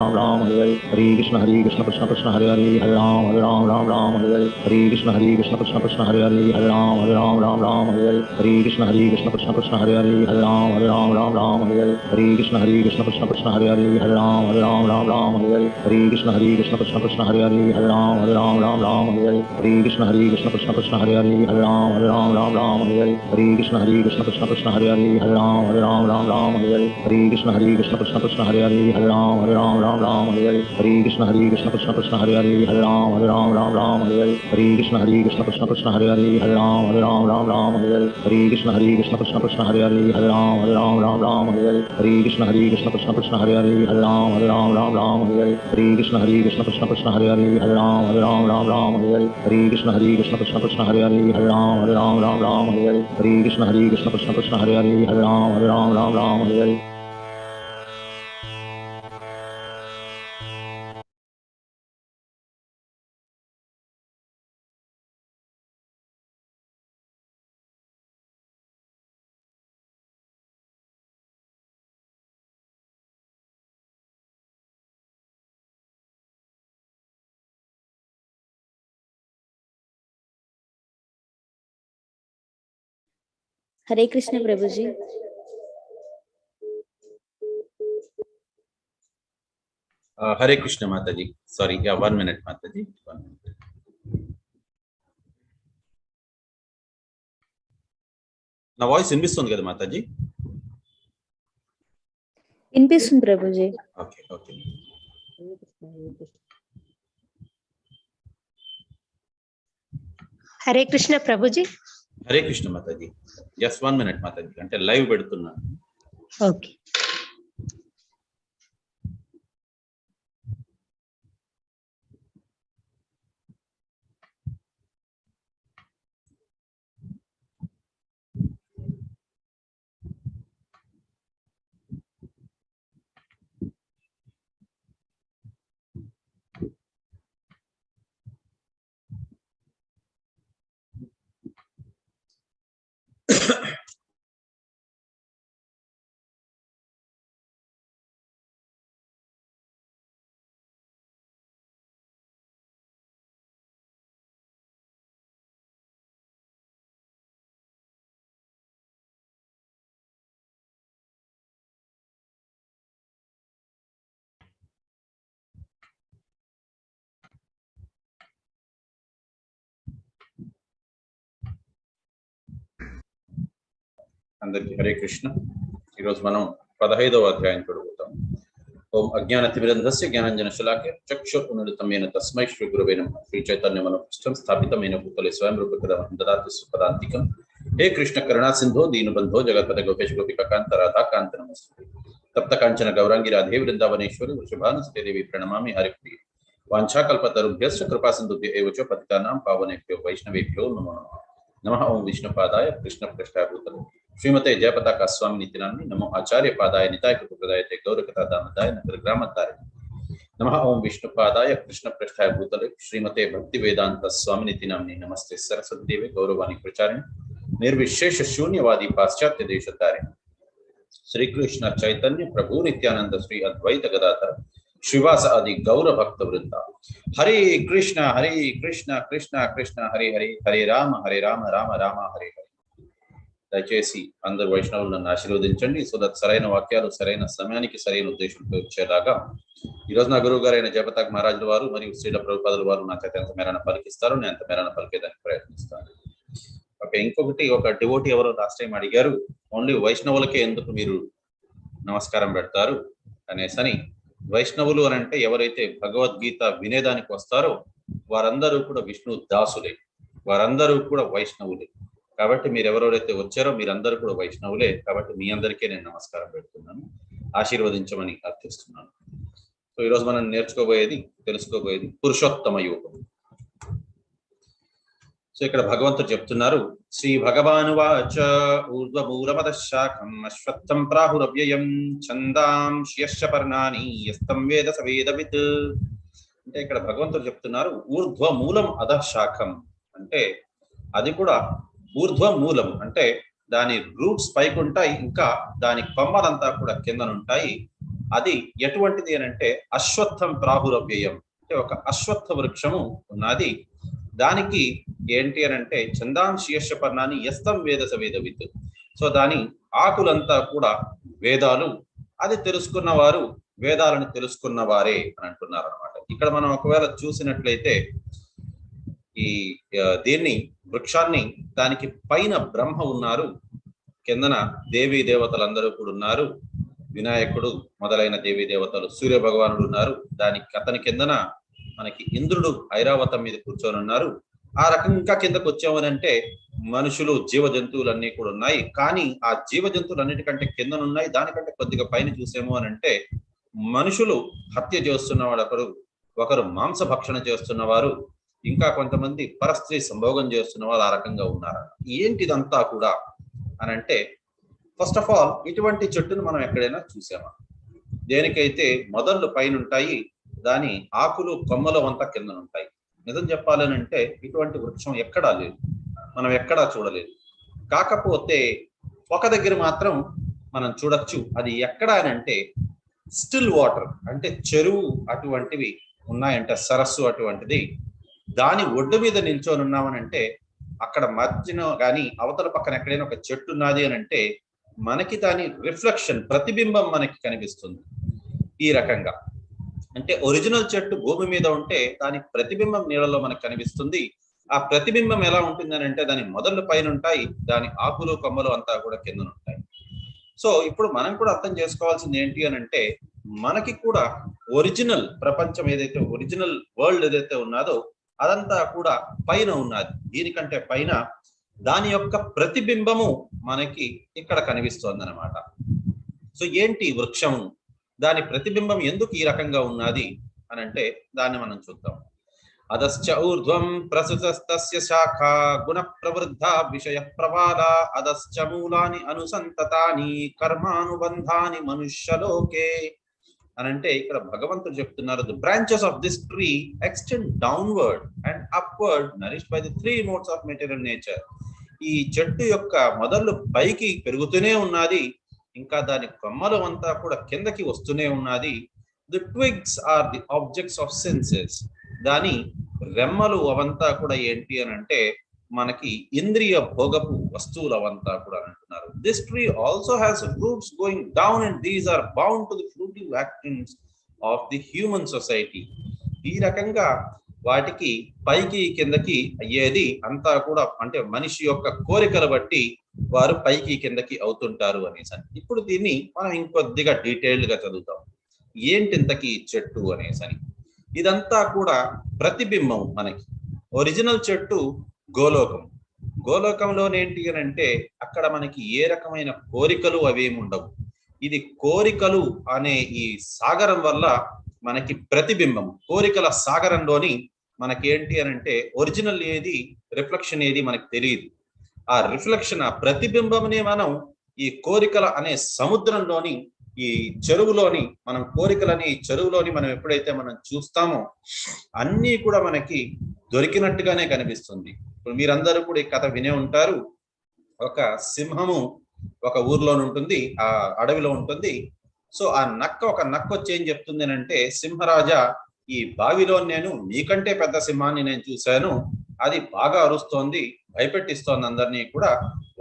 राम राम हरे हरे कृष्ण कृष्ण कृष्ण हरे हरे हरे राम राम राम हरे कृष्ण कृष्ण हरे हरे हरे राम राम हरे कृष्ण कृष्ण हरे हरे हरे राम राम हरे कृष्ण कृष्ण हरे हरे हरे राम हरे कृष्ण कृष्ण हरे हरे हरे राम हरे कृष्ण कृष्ण हरे हरे हरे राम हरे कृष्ण कृष्ण हरे हरे हरे राम हरे कृष्ण कृष्ण हरे हरे हरे राम हरे कृष्ण कृष्ण हरे हरे हरे राम हरे कृष्ण कृष्ण हरे हरे हरे राम हरे कृष्ण कृष्ण हरे हरे हरे राम हरे कृष्ण कृष्ण हरे हरे हरे राम हरे कृष्ण कृष्ण हरे हरे हरे राम हरे कृष्ण कृष्ण हरे हरे हरे राम हरे कृष्ण कृष्ण हरे हरे हरे राम हरे हरे कृष्ण प्रभु जी। हरे कृष्ण माता जी। Sorry, 1 minute माता जी, 1 minute. నా వాయిస్ వినిపిస్తుంది కదా మాతాజీ? వినిపిస్తుంది Prabhuji. Okay okay. Hare Krishna Prabhuji. Hare Krishna Mataji. Just 1 minute Mataji, అంటే లైవ్ పెడుతున్నాను. ఓకే. అందరికీ హరే కృష్ణ. ఈరోజు మనం 15వ అధ్యాయం చదువుతాం. ఓం అజ్ఞానతిమిరంధస్య జ్ఞానాంజనశలాకయ చక్షురున్మిలితమేన తస్మై శ్రీ గురవే నమః. శ్రీ చైతన్యమనోభీష్టం స్థాపితమేన భూతలే స్వయం రూపకథం దదాతి సుపదాంతికం. హే కృష్ణ కరుణా సింధో దీనబంధో జగత్పతే గోపేశ గోపికాంత రాధాకాంత నమస్తే. తప్త కాంచన గౌరాంగి రాధే వృందావనేశ్వరి వృషభానుసుతే దేవి ప్రణమామి హరిప్రియ. వాంఛాకల్పతరుభ్యశ్చ కృపా సింధుభ్య ఏవ చ పతితానాం పావనేభ్యో వైష్ణవేభ్యో నమో నమః. నమః. ఓం విష్ణుపాదాయ కృష్ణ పృష్ఠాయ భూతలే శ్రీమతే జయపతాక స్వామి నిత్యాన్ని నమో ఆచార్య పాదాయ నితాయ కృపదాయ గౌరకథా దామదాయ నగర గ్రామదాయ నమః. ఓం విష్ణుపాదాయ కృష్ణ పృష్ఠాయ భూతలే శ్రీమతే భక్తి వేదాంత స్వామి నిత్యాన్ని నమస్తే సరస్వతి దేవి గౌరవాణి ప్రచారిణి నిర్విశేష శూన్యవాది పాశ్చాత్య దేశతారిణి శ్రీకృష్ణ చైతన్య ప్రభు నిత్యానంద శ్రీ అద్వైత గదాధర శ్రీవాస ఆది గౌర భక్త వృంద. హరే కృష్ణ కృష్ణ కృష్ణ హరే హరే, హరే రామ రామ రామ హరే హరే. దయచేసి అందరు వైష్ణవులు నన్ను ఆశీర్వదించండి. సో దట్ సరైన వాక్యాలు సరైన సమయానికి సరైన ఉద్దేశంతో వచ్చేలాగా ఈరోజు నా గురువు గారైన జయపతాక్ మహారాజుల వారు మరియు శ్రీల ప్రభుపాదుల వారు నాకైతే ఎంత మేరన పలికిస్తారు, నేను ఎంత మేరన పలికేదానికి ప్రయత్నిస్తాను. ఓకే, ఇంకొకటి, ఒక డివోటీ ఎవరో లాస్ట్ టైం అడిగారు, ఓన్లీ వైష్ణవులకే ఎందుకు మీరు నమస్కారం పెడతారు అనేసని. వైష్ణవులు అని అంటే ఎవరైతే భగవద్గీత వినేదానికి వస్తారో వారందరూ కూడా విష్ణు దాసులే, వారందరూ కూడా వైష్ణవులే. కాబట్టి మీరు ఎవరెవరైతే వచ్చారో మీరందరూ కూడా వైష్ణవులే. కాబట్టి మీ అందరికీ నేను నమస్కారం పెడుతున్నాను, ఆశీర్వదించమని అర్థిస్తున్నాను. సో ఈరోజు మనం నేర్చుకోబోయేది, తెలుసుకోబోయేది పురుషోత్తమ యోగం. సో ఇక్కడ భగవంతుడు చెప్తున్నారు, శ్రీ భగవానువాచ ఊర్ధ్వమూలమదశాఖం అశ్వత్థం ప్రాహురవ్యయం ఛందాంశ్యశ్చ పర్ణాని యస్తం వేద స వేదవిత్. అంటే ఇక్కడ భగవంతుడు చెప్తున్నారు, ఊర్ధ్వమూలం అధశాఖం అంటే అది కూడా ఊర్ధ్వమూలం అంటే దాని రూట్స్ పైకి ఉంటాయి, ఇంకా దాని కొమ్మలంతా కూడా కిందనుంటాయి. అది ఎటువంటిది అని అంటే అశ్వత్థం ప్రాహురవ్యయం, అంటే ఒక అశ్వత్థ వృక్షము ఉన్నది. దానికి ఏంటి అని అంటే చందాంశీయశ పర్ణాన్ని యస్తం వేదస వేదవిత్. సో దాని ఆకులంతా కూడా వేదాలు, అది తెలుసుకున్న వారు వేదాలను తెలుసుకున్న వారే అని అంటున్నారు అనమాట. ఇక్కడ మనం ఒకవేళ చూసినట్లయితే ఈ దీన్ని వృక్షాన్ని, దానికి పైన బ్రహ్మ ఉన్నారు, కిందన దేవీ దేవతలందరూ కూడా ఉన్నారు, వినాయకుడు మొదలైన దేవీ దేవతలు, సూర్య భగవానుడు ఉన్నారు, అతని కిందన మనకి ఇంద్రుడు ఐరావతం మీద కూర్చొని ఉన్నారు. ఆ రకంగా కిందకు వచ్చామనంటే మనుషులు, జీవ జంతువులన్నీ కూడా ఉన్నాయి. కానీ ఆ జీవ జంతువులన్నిటికంటే కిందనున్నాయి, దానికంటే కొద్దిగా పైన చూసేమో అని అంటే మనుషులు హత్య చేస్తున్నవాడు ఒకరు మాంస భక్షణ చేస్తున్నవారు, ఇంకా కొంతమంది పరస్త్రీ సంభోగం చేస్తున్న వాళ్ళు ఆ రకంగా ఉన్నారు. ఏంటిదంతా కూడా అని అంటే, ఫస్ట్ ఆఫ్ ఆల్ ఇటువంటి చెట్టును మనం ఎక్కడైనా చూసామా? దేనికైతే మొదళ్ళు పైన ఉంటాయి, దాని ఆకులు కొమ్మలు అంతా కింద ఉంటాయి. నిజం చెప్పాలని అంటే ఇటువంటి వృక్షం ఎక్కడా లేదు, మనం ఎక్కడా చూడలేదు. కాకపోతే ఒక దగ్గర మాత్రం మనం చూడొచ్చు. అది ఎక్కడ అని అంటే స్టిల్ వాటర్, అంటే చెరువు అటువంటివి ఉన్నాయంటే, సరస్సు అటువంటిది. దాని ఒడ్డు మీద నిల్చొని ఉన్నామనంటే అక్కడ మధ్యన కానీ అవతల పక్కన ఎక్కడైనా ఒక చెట్టు ఉన్నది అని అంటే మనకి దాని రిఫ్లెక్షన్, ప్రతిబింబం మనకి కనిపిస్తుంది. ఈ రకంగా అంటే ఒరిజినల్ చెట్టు భూమి మీద ఉంటే దాని ప్రతిబింబం నీళ్ళలో మనకు కనిపిస్తుంది. ఆ ప్రతిబింబం ఎలా ఉంటుంది అని అంటే దాని మొదళ్ళు పైన ఉంటాయి, దాని ఆకులు కొమ్మలు అంతా కూడా కింద ఉంటాయి. సో ఇప్పుడు మనం కూడా అర్థం చేసుకోవాల్సింది ఏంటి అని అంటే, మనకి కూడా ఒరిజినల్ ప్రపంచం ఏదైతే, ఒరిజినల్ వరల్డ్ ఏదైతే ఉన్నదో అదంతా కూడా పైన ఉన్నది. దీనికంటే పైన దాని యొక్క ప్రతిబింబము మనకి ఇక్కడ కనిపిస్తోంది అన్నమాట. సో ఏంటి వృక్షము, దాని ప్రతిబింబం ఎందుకు ఈ రకంగా ఉన్నది అని అంటే దాన్ని మనం చూద్దాం. అదశ్చ ఊర్ధ్వం ప్రసుతస్తస్య శాఖా గుణ ప్రవృద్ధ విషయ ప్రవాల అదశ్చ మూలాని అనుసంతతాని కర్మానుబంధాని మనుష్యలోకే అని అంటే ఇక్కడ భగవంతుడు చెప్తున్నారు, the branches of this tree extend downward and upward nourished by the 3 modes of material nature. ఈ చెట్టు యొక్క మొదళ్ళు పైకి పెరుగుతూనే ఉన్నది, ఇంకా దాని కొమ్మలు అంతా కూడా కిందకి వస్తూనే ఉన్నది. The twigs are the objects of senses, దాని రెమ్మలు అవంతా కూడా ఏంటి అని అంటే మనకి ఇంద్రియ భోగపు వస్తువులు అవంతా కూడా అంటున్నారు. This tree also has roots going down and these are bound to the fruitive actings of the human society. ఈ రకంగా వాటికి పైకి కిందకి అయ్యేది అంతా కూడా అంటే మనిషి యొక్క కోరికలు బట్టి వారు పైకి కిందకి అవుతుంటారు అనేసి. ఇప్పుడు దీన్ని మనం ఇంకొద్దిగా డీటెయిల్డ్ గా చదువుతాం. ఏంటింతకి చెట్టు అనేసి. ఇదంతా కూడా ప్రతిబింబం. మనకి ఒరిజినల్ చెట్టు గోలోకం. గోలోకంలోనేంటి అని అంటే అక్కడ మనకి ఏ రకమైన కోరికలు అవేమి ఉండవు. ఇది కోరికలు అనే ఈ సాగరం వల్ల మనకి ప్రతిబింబం, కోరికల సాగరంలోని మనకేంటి అని అంటే ఒరిజినల్ ఏది, రిఫ్లెక్షన్ ఏది మనకి తెలియదు. ఆ రిఫ్లెక్షన్, ఆ ప్రతిబింబంనే మనం ఈ కోరికల అనే సముద్రంలోని, ఈ చెరువులోని, మనం కోరికలని చెరువులోని మనం ఎప్పుడైతే మనం చూస్తామో అన్నీ కూడా మనకి దొరికినట్టుగానే కనిపిస్తుంది. ఇప్పుడు మీరందరూ కూడా ఈ కథ వినే ఉంటారు. ఒక సింహము ఒక ఊర్లో ఉంటుంది, ఆ అడవిలో ఉంటుంది. సో ఆ ఒక నక్క వచ్చి ఏం చెప్తుంది అని అంటే, సింహరాజా, ఈ బావిలో నేను మీకంటే పెద్ద సింహాన్ని నేను చూశాను, అది బాగా అరుస్తోంది, భయపెట్టిస్తోంది అందరినీ కూడా.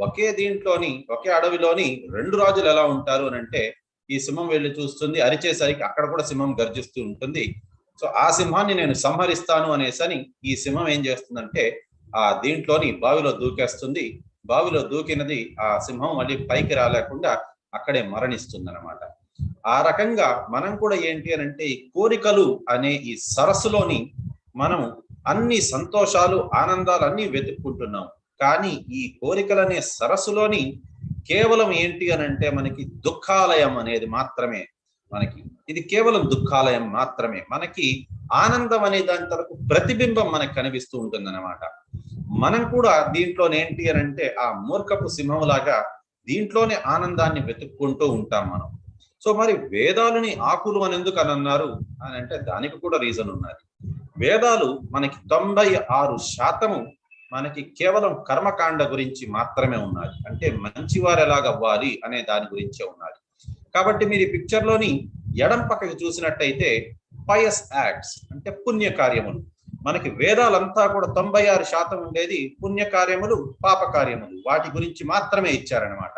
ఒకే దీంట్లోని, ఒకే అడవిలోని 2 రాజులు ఎలా ఉంటారు అని అంటే ఈ సింహం వెళ్ళి చూస్తుంది, అరిచేసరికి అక్కడ కూడా సింహం గర్జిస్తూ ఉంటుంది. సో ఆ సింహాన్ని నేను సంహరిస్తాను అనేసని ఈ సింహం ఏం చేస్తుందంటే ఆ దీంట్లోని బావిలో దూకేస్తుంది. బావిలో దూకినది ఆ సింహం మళ్ళీ పైకి రాలేకుండా అక్కడే మరణిస్తుంది అన్నమాట. ఆ రకంగా మనం కూడా ఏంటి అని అంటే ఈ కోరికలు అనే ఈ సరస్సులోని మనం అన్ని సంతోషాలు, ఆనందాలు అన్ని వెతుక్కుంటున్నాం. కానీ ఈ కోరికలనే సరస్సులోని కేవలం ఏంటి అని అంటే మనకి దుఃఖాలయం అనేది మాత్రమే. మనకి ఇది కేవలం దుఃఖాలయం మాత్రమే. మనకి ఆనందం అనే దాని తరకు ప్రతిబింబం మనకు కనిపిస్తూ ఉంటుంది అన్నమాట. మనం కూడా దీంట్లోనే ఏంటి అని అంటే ఆ మూర్ఖపు సింహంలాగా దీంట్లోనే ఆనందాన్ని వెతుక్కుంటూ ఉంటాం మనం. సో మరి వేదాలని ఆకులు అని ఎందుకు అని అన్నారు అని అంటే దానికి కూడా రీజన్ ఉన్నది. వేదాలు మనకి 96% మనకి కేవలం కర్మకాండ గురించి మాత్రమే ఉన్నది. అంటే మంచివారు ఎలాగవ్వాలి అనే దాని గురించే ఉన్నది. కాబట్టి మీరు ఈ పిక్చర్ లోని ఎడం పక్కకి చూసినట్టయితే పయస్ యాక్ట్స్ అంటే పుణ్య కార్యములు. మనకి వేదాలంతా కూడా 96% ఉండేది పుణ్య కార్యములు, పాప కార్యములు, వాటి గురించి మాత్రమే ఇచ్చారనమాట.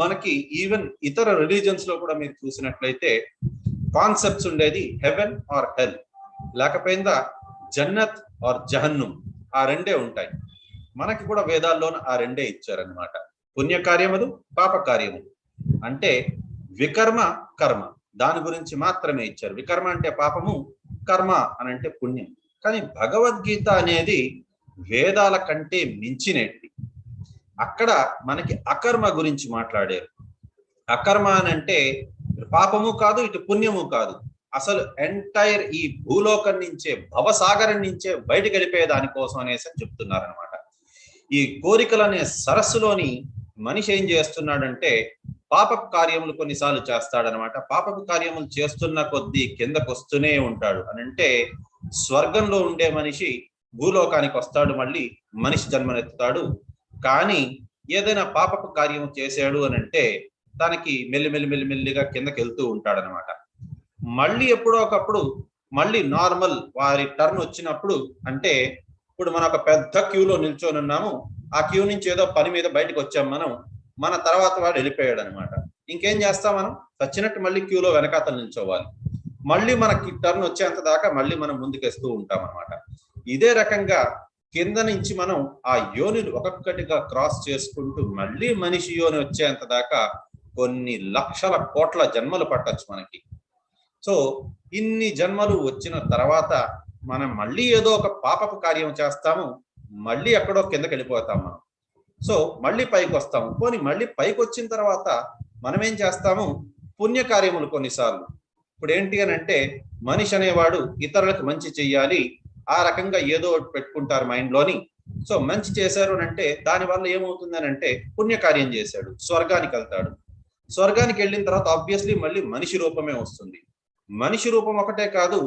మనకి ఈవెన్ ఇతర రిలీజన్స్ లో కూడా మీరు చూసినట్లయితే కాన్సెప్ట్స్ ఉండేది హెవెన్ ఆర్ హెల్, లేకపోయిందా జన్నత్ ఆర్ జహన్నుమ్, ఆ రెండే ఉంటాయి. మనకి కూడా వేదాల్లోన ఆ రెండే ఇచ్చారనమాట, పుణ్య కార్యములు, పాప కార్యములు. అంటే వికర్మ, కర్మ, దాని గురించి మాత్రమే ఇచ్చారు. వికర్మ అంటే పాపము, కర్మ అని అంటే పుణ్యం. కానీ భగవద్గీత అనేది వేదాల కంటే మించినది. అక్కడ మనకి అకర్మ గురించి మాట్లాడారు. అకర్మ అని అంటే పాపము కాదు, ఇటు పుణ్యము కాదు, అసలు ఎంటైర్ ఈ భూలోకం నుంచే, భవసాగరం నుంచే బయటకు వెళ్ళిపోయే దానికోసం అనేసి అని చెప్తున్నారు అనమాట. ఈ కోరికలు అనే సరస్సులోని మనిషి ఏం చేస్తున్నాడంటే పాపపు కార్యములు కొన్నిసార్లు చేస్తాడనమాట. పాపపు కార్యములు చేస్తున్న కొద్దీ కిందకు వస్తూనే ఉంటాడు. అని అంటే స్వర్గంలో ఉండే మనిషి భూలోకానికి వస్తాడు, మళ్ళీ మనిషి జన్మనెత్తుతాడు. కానీ ఏదైనా పాపపు కార్యం చేశాడు అని అంటే తనకి మెల్లిగా కిందకి వెళ్తూ ఉంటాడనమాట. మళ్ళీ ఎప్పుడో ఒకప్పుడు మళ్ళీ నార్మల్ వారి టర్న్ వచ్చినప్పుడు, అంటే ఇప్పుడు మనం ఒక పెద్ద క్యూలో నిల్చొని ఉన్నాము, ఆ క్యూ నుంచి ఏదో పని మీద బయటకు వచ్చాం మనం, మన తర్వాత వాడు వెళ్ళిపోయాడు అనమాట. ఇంకేం చేస్తాం మనం, వచ్చినట్టు మళ్ళీ క్యూలో వెనకాతలు నిల్చోవాలి. మళ్ళీ మనకి టర్న్ వచ్చేంత దాకా మళ్ళీ మనం ముందుకేస్తూ ఉంటాం అనమాట. ఇదే రకంగా కింద నుంచి మనం ఆ యోనిలు ఒక్కొక్కటిగా క్రాస్ చేసుకుంటూ మళ్ళీ మనిషి యోని వచ్చేంత దాకా కొన్ని లక్షల కోట్ల జన్మలు పట్టచ్చు మనకి. సో ఇన్ని జన్మలు వచ్చిన తర్వాత మనం మళ్ళీ ఏదో ఒక పాపపు కార్యం చేస్తాము, మళ్ళీ ఎక్కడో కిందకి వెళ్ళిపోతాం మనం. సో మళ్ళీ పైకి వస్తాము. పోనీ మళ్ళీ పైకి వచ్చిన తర్వాత మనం ఏం చేస్తాము, పుణ్యకార్యములు కొన్నిసార్లు. ఇప్పుడు ఏంటి అని అంటే మనిషి అనేవాడు ఇతరులకు మంచి చెయ్యాలి, ఆ రకంగా ఏదో ఒకటి పెట్టుకుంటారు మైండ్లోని. సో మంచి చేశారు అని అంటే దానివల్ల ఏమవుతుందని అంటే పుణ్యకార్యం చేశాడు, స్వర్గానికి వెళ్తాడు. స్వర్గానికి వెళ్ళిన తర్వాత ఆబ్వియస్లీ మళ్ళీ మనిషి రూపమే వస్తుంది. మనిషి రూపం ఒకటే కాదు,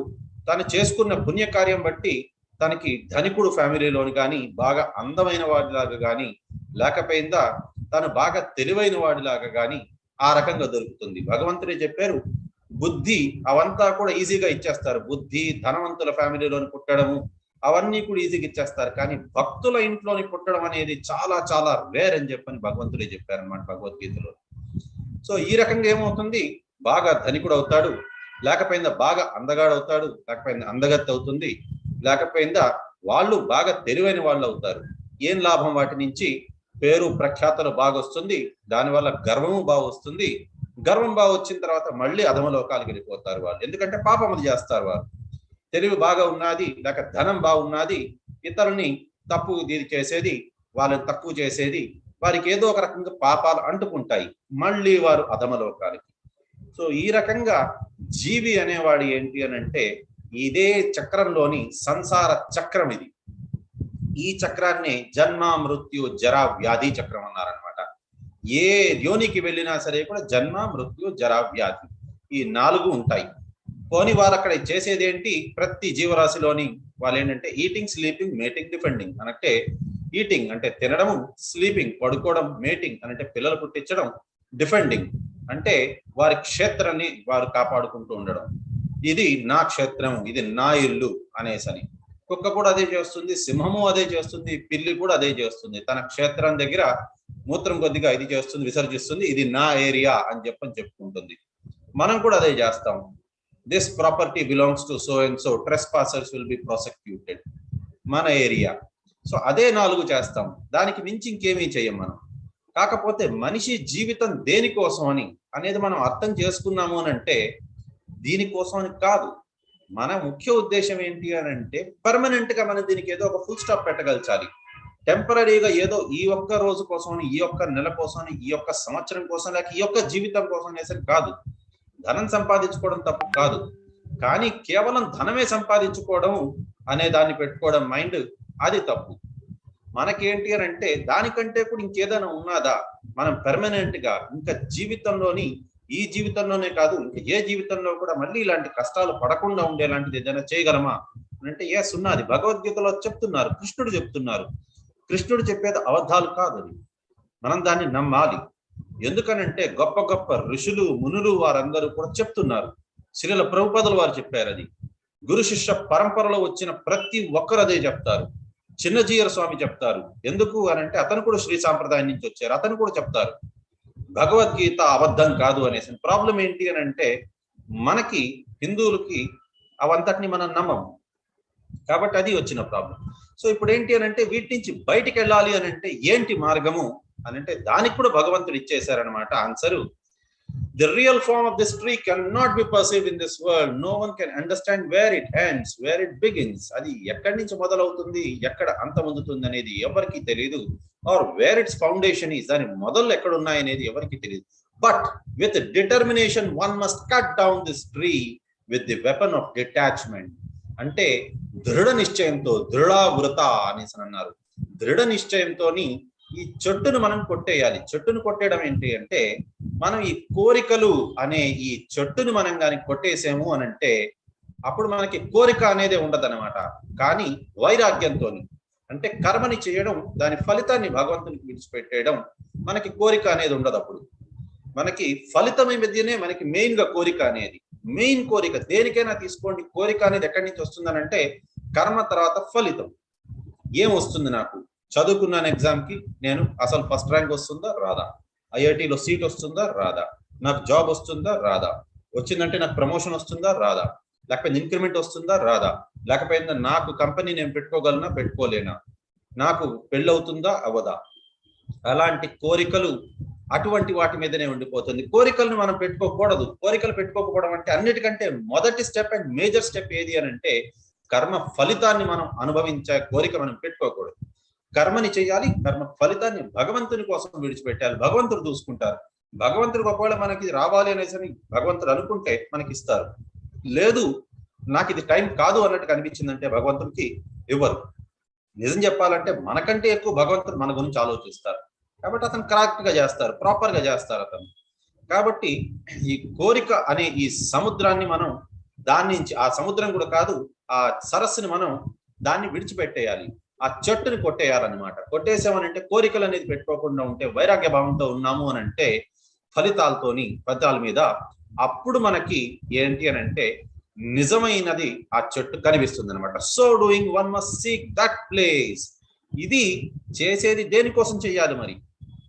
తను చేసుకున్న పుణ్యకార్యం బట్టి తనకి ధనికుడు ఫ్యామిలీలోని కానీ, బాగా అందమైన వాడిలాగా కానీ, లేకపోయిందా తను బాగా తెలివైన వాడిలాగా కానీ ఆ రకంగా దొరుకుతుంది. భగవంతుడే చెప్పారు, బుద్ధి అవంతా కూడా ఈజీగా ఇచ్చేస్తారు. బుద్ధి ధనవంతుల ఫ్యామిలీలోని పుట్టడము అవన్నీ కూడా ఈజీగా ఇచ్చేస్తారు. కానీ భక్తుల ఇంట్లోని పుట్టడం అనేది చాలా చాలా రేర్ అని చెప్పని భగవంతుడే చెప్పారనమాట భగవద్గీతలో. సో ఈ రకంగా ఏమవుతుంది, బాగా ధనికుడు అవుతాడు, లేకపోయిందా బాగా అందగాడు అవుతాడు, లేకపోయిందా అందగత్తి అవుతుంది, లేకపోయిందా వాళ్ళు బాగా తెలివైన వాళ్ళు అవుతారు. ఏం లాభం వాటి నుంచి, పేరు ప్రఖ్యాతలు బాగా వస్తుంది, దానివల్ల గర్వము బాగా వస్తుంది. గర్వం బాగా వచ్చిన తర్వాత మళ్ళీ అధమలోకాలకు వెళ్ళిపోతారు వాళ్ళు, ఎందుకంటే పాపములు చేస్తారు వాళ్ళు. తెలివి బాగా ఉన్నది, లేక ధనం బాగున్నది, ఇతరుల్ని తప్పు ఇది చేసేది, వాళ్ళని తక్కువ చేసేది, వారికి ఏదో ఒక రకంగా పాపాలు అంటుకుంటాయి, మళ్ళీ వారు అధమలోకాలకి. సో ఈ రకంగా జీవి అనేవాడు ఏంటి అని అంటే ఇదే చక్రంలోని సంసార చక్రం ఇది. ఈ చక్రాన్ని జన్మ మృత్యు జరా వ్యాధి చక్రం అన్నారనమాట. ఏ యోనికి వెళ్ళినా సరే కూడా జన్మ మృత్యు జరా వ్యాధి ఈ 4 ఉంటాయి. పోని వారు అక్కడ చేసేది ఏంటి, ప్రతి జీవరాశిలోని వాళ్ళు ఏంటంటే ఈటింగ్, స్లీపింగ్, మేటింగ్, డిఫెండింగ్. అంటే ఈటింగ్ అంటే తినడము, స్లీపింగ్ పడుకోవడం, మేటింగ్ అంటే పిల్లలు పుట్టించడం, డిఫెండింగ్ అంటే వారి క్షేత్రాన్ని వారు కాపాడుకుంటూ ఉండడం. ఇది నా క్షేత్రం, ఇది నా ఇల్లు అనేసని. కుక్క కూడా అదే చేస్తుంది, సింహము అదే చేస్తుంది, పిల్లి కూడా అదే చేస్తుంది. తన క్షేత్రం దగ్గర మూత్రం కొద్దిగా ఇది చేస్తుంది, విసర్జిస్తుంది, ఇది నా ఏరియా అని చెప్పుకుంటుంది. మనం కూడా అదే చేస్తాం. This property belongs to so and so, trespassers will be prosecuted, మన ఏరియా. సో అదే 4 చేస్తాం, దానికి మించి ఇంకేమీ చెయ్యం మనం. కాకపోతే మనిషి జీవితం దేనికోసం అని అనేది మనం అర్థం చేసుకున్నాము అని అంటే దీనికోసం అని కాదు. మన ముఖ్య ఉద్దేశం ఏంటి అని అంటే పర్మనెంట్ గా మనం దీనికి ఏదో ఒక ఫుల్ స్టాప్ పెట్టగలచాలి. టెంపరీగా ఏదో ఈ ఒక్క రోజు కోసం, ఈ ఒక్క నెల కోసం, ఈ ఒక్క సంవత్సరం కోసం, లేక ఈ ఒక్క జీవితం కోసం అనేసి కాదు. ధనం సంపాదించుకోవడం తప్పు కాదు, కానీ కేవలం ధనమే సంపాదించుకోవడం అనే దాన్ని పెట్టుకోవడం మైండ్, అది తప్పు. మనకేంటి అని అంటే దానికంటే కూడా ఇంకేదైనా ఉన్నదా, మనం పెర్మనెంట్ గా ఇంకా జీవితంలోని, ఈ జీవితంలోనే కాదు ఇంకా ఏ జీవితంలో కూడా మళ్ళీ ఇలాంటి కష్టాలు పడకుండా ఉండేలాంటిది ఏదైనా చేయగలమా అంటే ఎస్ ఉన్నది. భగవద్గీతలో చెప్తున్నారు, కృష్ణుడు చెప్తున్నారు. కృష్ణుడు చెప్పేది అబద్ధాలు కాదు, అది మనం దాన్ని నమ్మాలి. ఎందుకనంటే గొప్ప గొప్ప ఋషులు మునులు వారందరూ కూడా చెప్తున్నారు. శ్రీల ప్రభుపాదులు వారు చెప్పారు. అది గురు శిష్య పరంపరలో వచ్చిన ప్రతి ఒక్కరు అదే చెప్తారు. చిన్నజీయర స్వామి చెప్తారు. ఎందుకు అనంటే అతను కూడా శ్రీ సాంప్రదాయం నుంచి వచ్చారు. అతను కూడా చెప్తారు భగవద్గీత అబద్ధం కాదు అనేసి. ప్రాబ్లం ఏంటి అని అంటే మనకి హిందువులకి అవంతటిని మనం నమ్మము కాబట్టి అది వచ్చిన ప్రాబ్లం. సో ఇప్పుడు ఏంటి అని అంటే వీటి నుంచి బయటికి వెళ్ళాలి అని అంటే ఏంటి మార్గము అని అంటే దానికి కూడా భగవంతుడు ఇచ్చేశారనమాట answer. The real form of this tree cannot be perceived in this world. No one can understand where it ends, where it begins. అది ఎక్కడి నుంచి మొదలవుతుంది, ఎక్కడ అంతమొందుతుంది అనేది ఎవరికి తెలియదు. Or where its foundation is, దాని మొదలు ఎక్కడ ఉన్నాయి అనేది ఎవరికి తెలియదు. But with determination one must cut down this tree with the weapon of detachment. అంటే దృఢ నిశ్చయంతో, దృఢావృత అనేసి అన్నారు. దృఢ నిశ్చయంతోని ఈ చెట్టును మనం కొట్టేయాలి. చెట్టును కొట్టేయడం ఏంటి అంటే మనం ఈ కోరికలు అనే ఈ చెట్టును మనం కానీ కొట్టేసాము అని అంటే అప్పుడు మనకి కోరిక అనేది ఉండదు అనమాట. కానీ వైరాగ్యంతో అంటే కర్మని చేయడం, దాని ఫలితాన్ని భగవంతునికి విడిచిపెట్టేయడం, మనకి కోరిక అనేది ఉండదు. అప్పుడు మనకి ఫలితం మధ్యనే మనకి మెయిన్ గా కోరిక అనేది, మెయిన్ కోరిక దేనికైనా తీసుకోండి. కోరిక అనేది ఎక్కడి నుంచి వస్తుందని అంటే కర్మ తర్వాత ఫలితం. ఏం వస్తుంది, నాకు చదువుకున్నాను ఎగ్జామ్ కి, నేను అసలు ఫస్ట్ ర్యాంక్ వస్తుందా రాదా, ఐఐటిలో సీట్ వస్తుందా రాదా, నాకు జాబ్ వస్తుందా రాదా, వచ్చిందంటే నాకు ప్రమోషన్ వస్తుందా రాదా, లేకపోతే ఇంక్రిమెంట్ వస్తుందా రాదా, లేకపోతే నాకు కంపెనీ నేను పెట్టుకోగలనా పెట్టుకోలేనా, నాకు పెళ్ళి అవుతుందా అవ్వదా, అలాంటి కోరికలు అటువంటి వాటి మీదనే ఉండిపోతుంది. కోరికలను మనం పెట్టుకోకూడదు. కోరికలు పెట్టుకోకపోవడం అంటే అన్నిటికంటే మొదటి స్టెప్ అండ్ మేజర్ స్టెప్ ఏది అని అంటే కర్మ ఫలితాన్ని మనం అనుభవించే కోరిక మనం పెట్టుకోకూడదు. కర్మని చేయాలి, కర్మ ఫలితాన్ని భగవంతుని కోసం విడిచిపెట్టాలి. భగవంతుడు చూసుకుంటారు. భగవంతుడికి ఒకవేళ మనకి రావాలి అనేసి భగవంతుడు అనుకుంటే మనకి ఇస్తారు. లేదు నాకు ఇది టైం కాదు అన్నట్టు కనిపించిందంటే భగవంతుడికి ఇవ్వరు. నిజం చెప్పాలంటే మనకంటే ఎక్కువ భగవంతుడు మన గురించి ఆలోచిస్తారు. కాబట్టి అతను కరెక్ట్ గా చేస్తారు, ప్రాపర్ గా చేస్తారు అతను. కాబట్టి ఈ కోరిక అనే ఈ సముద్రాన్ని మనం దాని నుంచి, ఆ సముద్రం కూడా కాదు, ఆ సరస్సుని మనం దాన్ని విడిచిపెట్టేయాలి. ఆ చెట్టుని కొట్టేయాలన్నమాట. కొట్టేసామనంటే కోరికలు అనేది పెట్టుకోకుండా ఉంటే, వైరాగ్య భావంతో ఉన్నాము అని అంటే ఫలితాల మీద అప్పుడు మనకి ఏంటి అని అంటే నిజమైనది ఆ చెట్టు కనిపిస్తుంది అనమాట. So doing one must seek that place. ఇది చేసేది దేనికోసం చేయాలి మరి?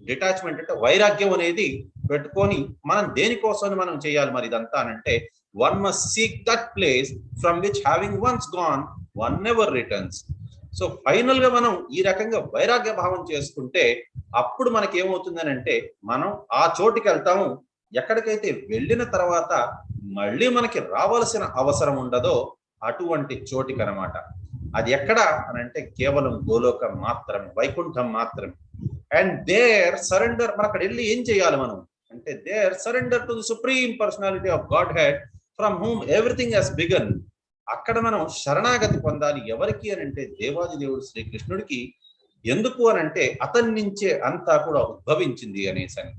డిటాచ్మెంట్ అంటే వైరాగ్యం అనేది పెట్టుకొని మనం దేనికోసం మనం చేయాలి మరి ఇదంతా అంటే one must seek that place from which having once gone one never returns. So final గా మనం ఈ రకంగా వైరాగ్య భావం చేసుకుంటే అప్పుడు మనకి ఏమవుతుందని అంటే మనం ఆ చోటుకి వెళ్తాము. ఎక్కడికైతే వెళ్ళిన తర్వాత మళ్ళీ మనకి రావాల్సిన అవసరం ఉండదో అటువంటి చోటికి అనమాట. అది ఎక్కడ అని అంటే కేవలం గోలోకం మాత్రమే, వైకుంఠం మాత్రమే. And their surrender. మనం అక్కడ వెళ్ళి ఏం చేయాలి మనం అంటే their surrender to the supreme personality of godhead from whom everything has begun. అక్కడ మనం శరణాగతి పొందాలి. ఎవరికి అని అంటే దేవాది దేవుడు శ్రీకృష్ణుడికి. ఎందుకు అని అంటే అతని నుంచే అంతా కూడా ఉద్భవించింది అనేసి అని.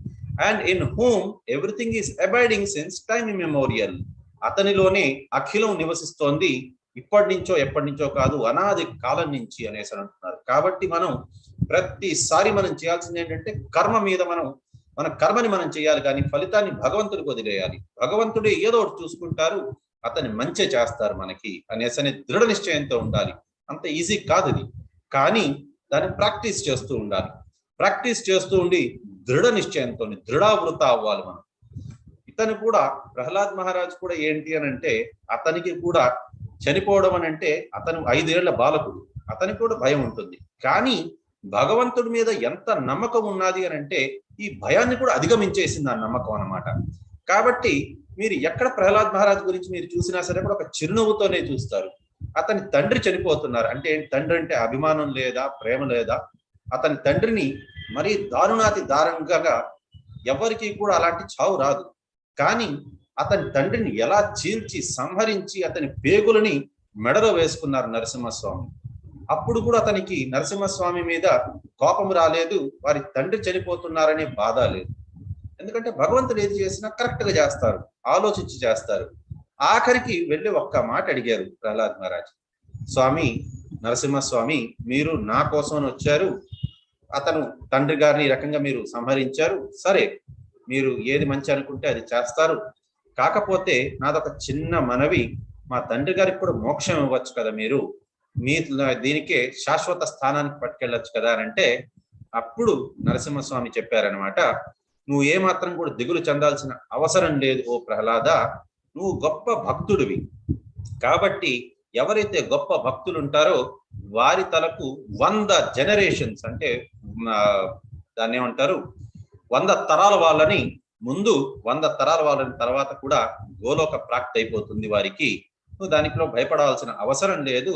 And in whom everything is abiding since time immemorial. అతనిలోనే అఖిలం నివసిస్తోంది, ఇప్పటి నుంచో ఎప్పటి నుంచో కాదు, అనాది కాలం నుంచి అనేసి అంటున్నారు. కాబట్టి మనం ప్రతిసారి మనం చేయాల్సింది ఏంటంటే కర్మ మీద మన కర్మని మనం చేయాలి, కానీ ఫలితాన్ని భగవంతుడికి వదిలేయాలి. భగవంతుడే ఏదో ఒకటి చూసుకుంటారు, అతన్ని మంచి చేస్తారు మనకి అనేసి దృఢ నిశ్చయంతో ఉండాలి. అంత ఈజీ కాదు ఇది, కానీ దాన్ని ప్రాక్టీస్ చేస్తూ ఉండాలి. ప్రాక్టీస్ చేస్తూ ఉండి దృఢ నిశ్చయంతో దృఢావృత అవ్వాలి మనం. ఇతను కూడా ప్రహ్లాద్ మహారాజ్ కూడా ఏంటి అని అంటే అతనికి కూడా చనిపోవడం అని అంటే అతను 5 ఏళ్ల బాలకుడు, అతనికి కూడా భయం ఉంటుంది. కానీ భగవంతుడి మీద ఎంత నమ్మకం ఉన్నది అని అంటే ఈ భయాన్ని కూడా అధిగమించేసింది ఆ నమ్మకం అన్నమాట. కాబట్టి మీరు ఎక్కడ ప్రహ్లాద్ మహారాజ్ గురించి మీరు చూసినా సరే కూడా ఒక చిరునవ్వుతోనే చూస్తారు. అతని తండ్రి చనిపోతున్నారు అంటే తండ్రి అంటే అభిమానం లేదా, ప్రేమ లేదా? అతని తండ్రిని మరీ దారుణాతి దారుణంగా ఎవరికి కూడా అలాంటి చావు రాదు. కానీ అతని తండ్రిని ఎలా చీల్చి సంహరించి అతని పేగులని మెడలో వేసుకున్నారు నరసింహస్వామి. అప్పుడు కూడా అతనికి నరసింహస్వామి మీద కోపం రాలేదు, వారి తండ్రి చనిపోతున్నారనే బాధ లేదు. ఎందుకంటే భగవంతుడు ఏది చేసినా కరెక్ట్ గా చేస్తారు, ఆలోచించి చేస్తారు. ఆఖరికి వెళ్ళి ఒక్క మాట అడిగారు ప్రహ్లాద్ మహారాజ్, స్వామి నరసింహస్వామి మీరు నా కోసం వచ్చారు, అతను తండ్రి గారిని ఈ రకంగా మీరు సంహరించారు, సరే మీరు ఏది మంచి అనుకుంటే అది చేస్తారు. కాకపోతే నాదొక చిన్న మనవి, మా తండ్రి గారికి కూడా మోక్షం ఇవ్వచ్చు కదా, మీరు మీ దీనికే శాశ్వత స్థానానికి పట్టుకెళ్ళొచ్చు కదా అని అంటే, అప్పుడు నరసింహస్వామి చెప్పారనమాట, నువ్వు ఏమాత్రం కూడా దిగులు చెందాల్సిన అవసరం లేదు ఓ ప్రహ్లాద, నువ్వు గొప్ప భక్తుడివి. కాబట్టి ఎవరైతే గొప్ప భక్తులు ఉంటారో వారి తలకు 100 జనరేషన్స్, అంటే దాన్ని ఏమంటారు, 100 తరాల వాళ్ళని ముందు, 100 తరాల వాళ్ళని తర్వాత కూడా గోలోక ప్రాప్తి అయిపోతుంది వారికి. నువ్వు దానిలో భయపడాల్సిన అవసరం లేదు.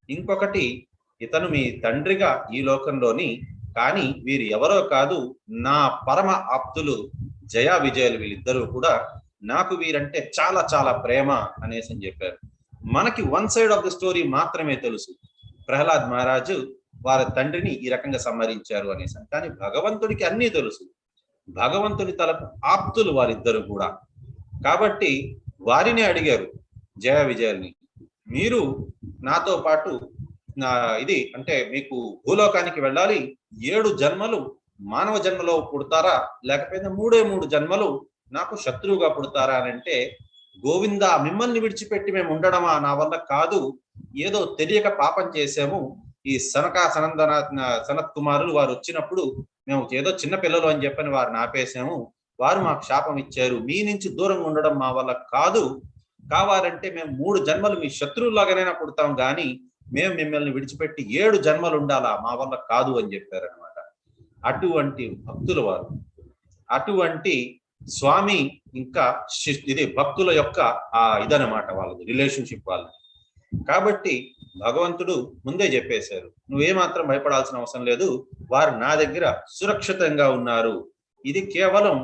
ఇంకొకటి, ఇతను మీ తండ్రిగా ఈ లోకంలోని, కానీ వీరు ఎవరో కాదు, నా పరమ ఆప్తులు జయా విజయులు, వీళ్ళిద్దరూ కూడా నాకు వీరంటే చాలా చాలా ప్రేమ అనేసి అని చెప్పారు. మనకి 1 సైడ్ ఆఫ్ ద స్టోరీ మాత్రమే తెలుసు, ప్రహ్లాద్ మహారాజు వారి తండ్రిని ఈ రకంగా సంహరించారు అనేసి. కానీ భగవంతుడికి అన్నీ తెలుసు, భగవంతుడి తలకు ఆప్తులు వారిద్దరు కూడా. కాబట్టి వారిని అడిగారు జయ విజయాల్ని, మీరు నాతో పాటు ఇది అంటే మీకు భూలోకానికి వెళ్ళాలి, 7 జన్మలు మానవ జన్మలో పుడతారా, లేకపోతే 3 జన్మలు నాకు శత్రువుగా పుడతారా అని అంటే, గోవింద మిమ్మల్ని విడిచిపెట్టి మేము ఉండడమా, నా వల్ల కాదు, ఏదో తెలియక పాపం చేశాము. ఈ సనత్ కుమారులు వారు వచ్చినప్పుడు మేము ఏదో చిన్న పిల్లలు అని చెప్పని వారిని ఆపేసాము, వారు మాకు శాపం ఇచ్చారు, మీ నుంచి దూరంగా ఉండడం మా వల్ల కాదు, కావాలంటే మేము 3 జన్మలు మీ శత్రువులాగానైనా పుడతాం, కానీ మేము మిమ్మల్ని విడిచిపెట్టి 7 జన్మలు ఉండాలా, మా వల్ల కాదు అని చెప్పారనమాట. అటువంటి భక్తుల వారు, అటువంటి స్వామి, ఇంకా ఇది భక్తుల యొక్క ఇదనమాట వాళ్ళది రిలేషన్షిప్ వాళ్ళది. కాబట్టి భగవంతుడు ముందే చెప్పేశారు, నువ్వేమాత్రం భయపడాల్సిన అవసరం లేదు, వారు నా దగ్గర సురక్షితంగా ఉన్నారు, ఇది కేవలం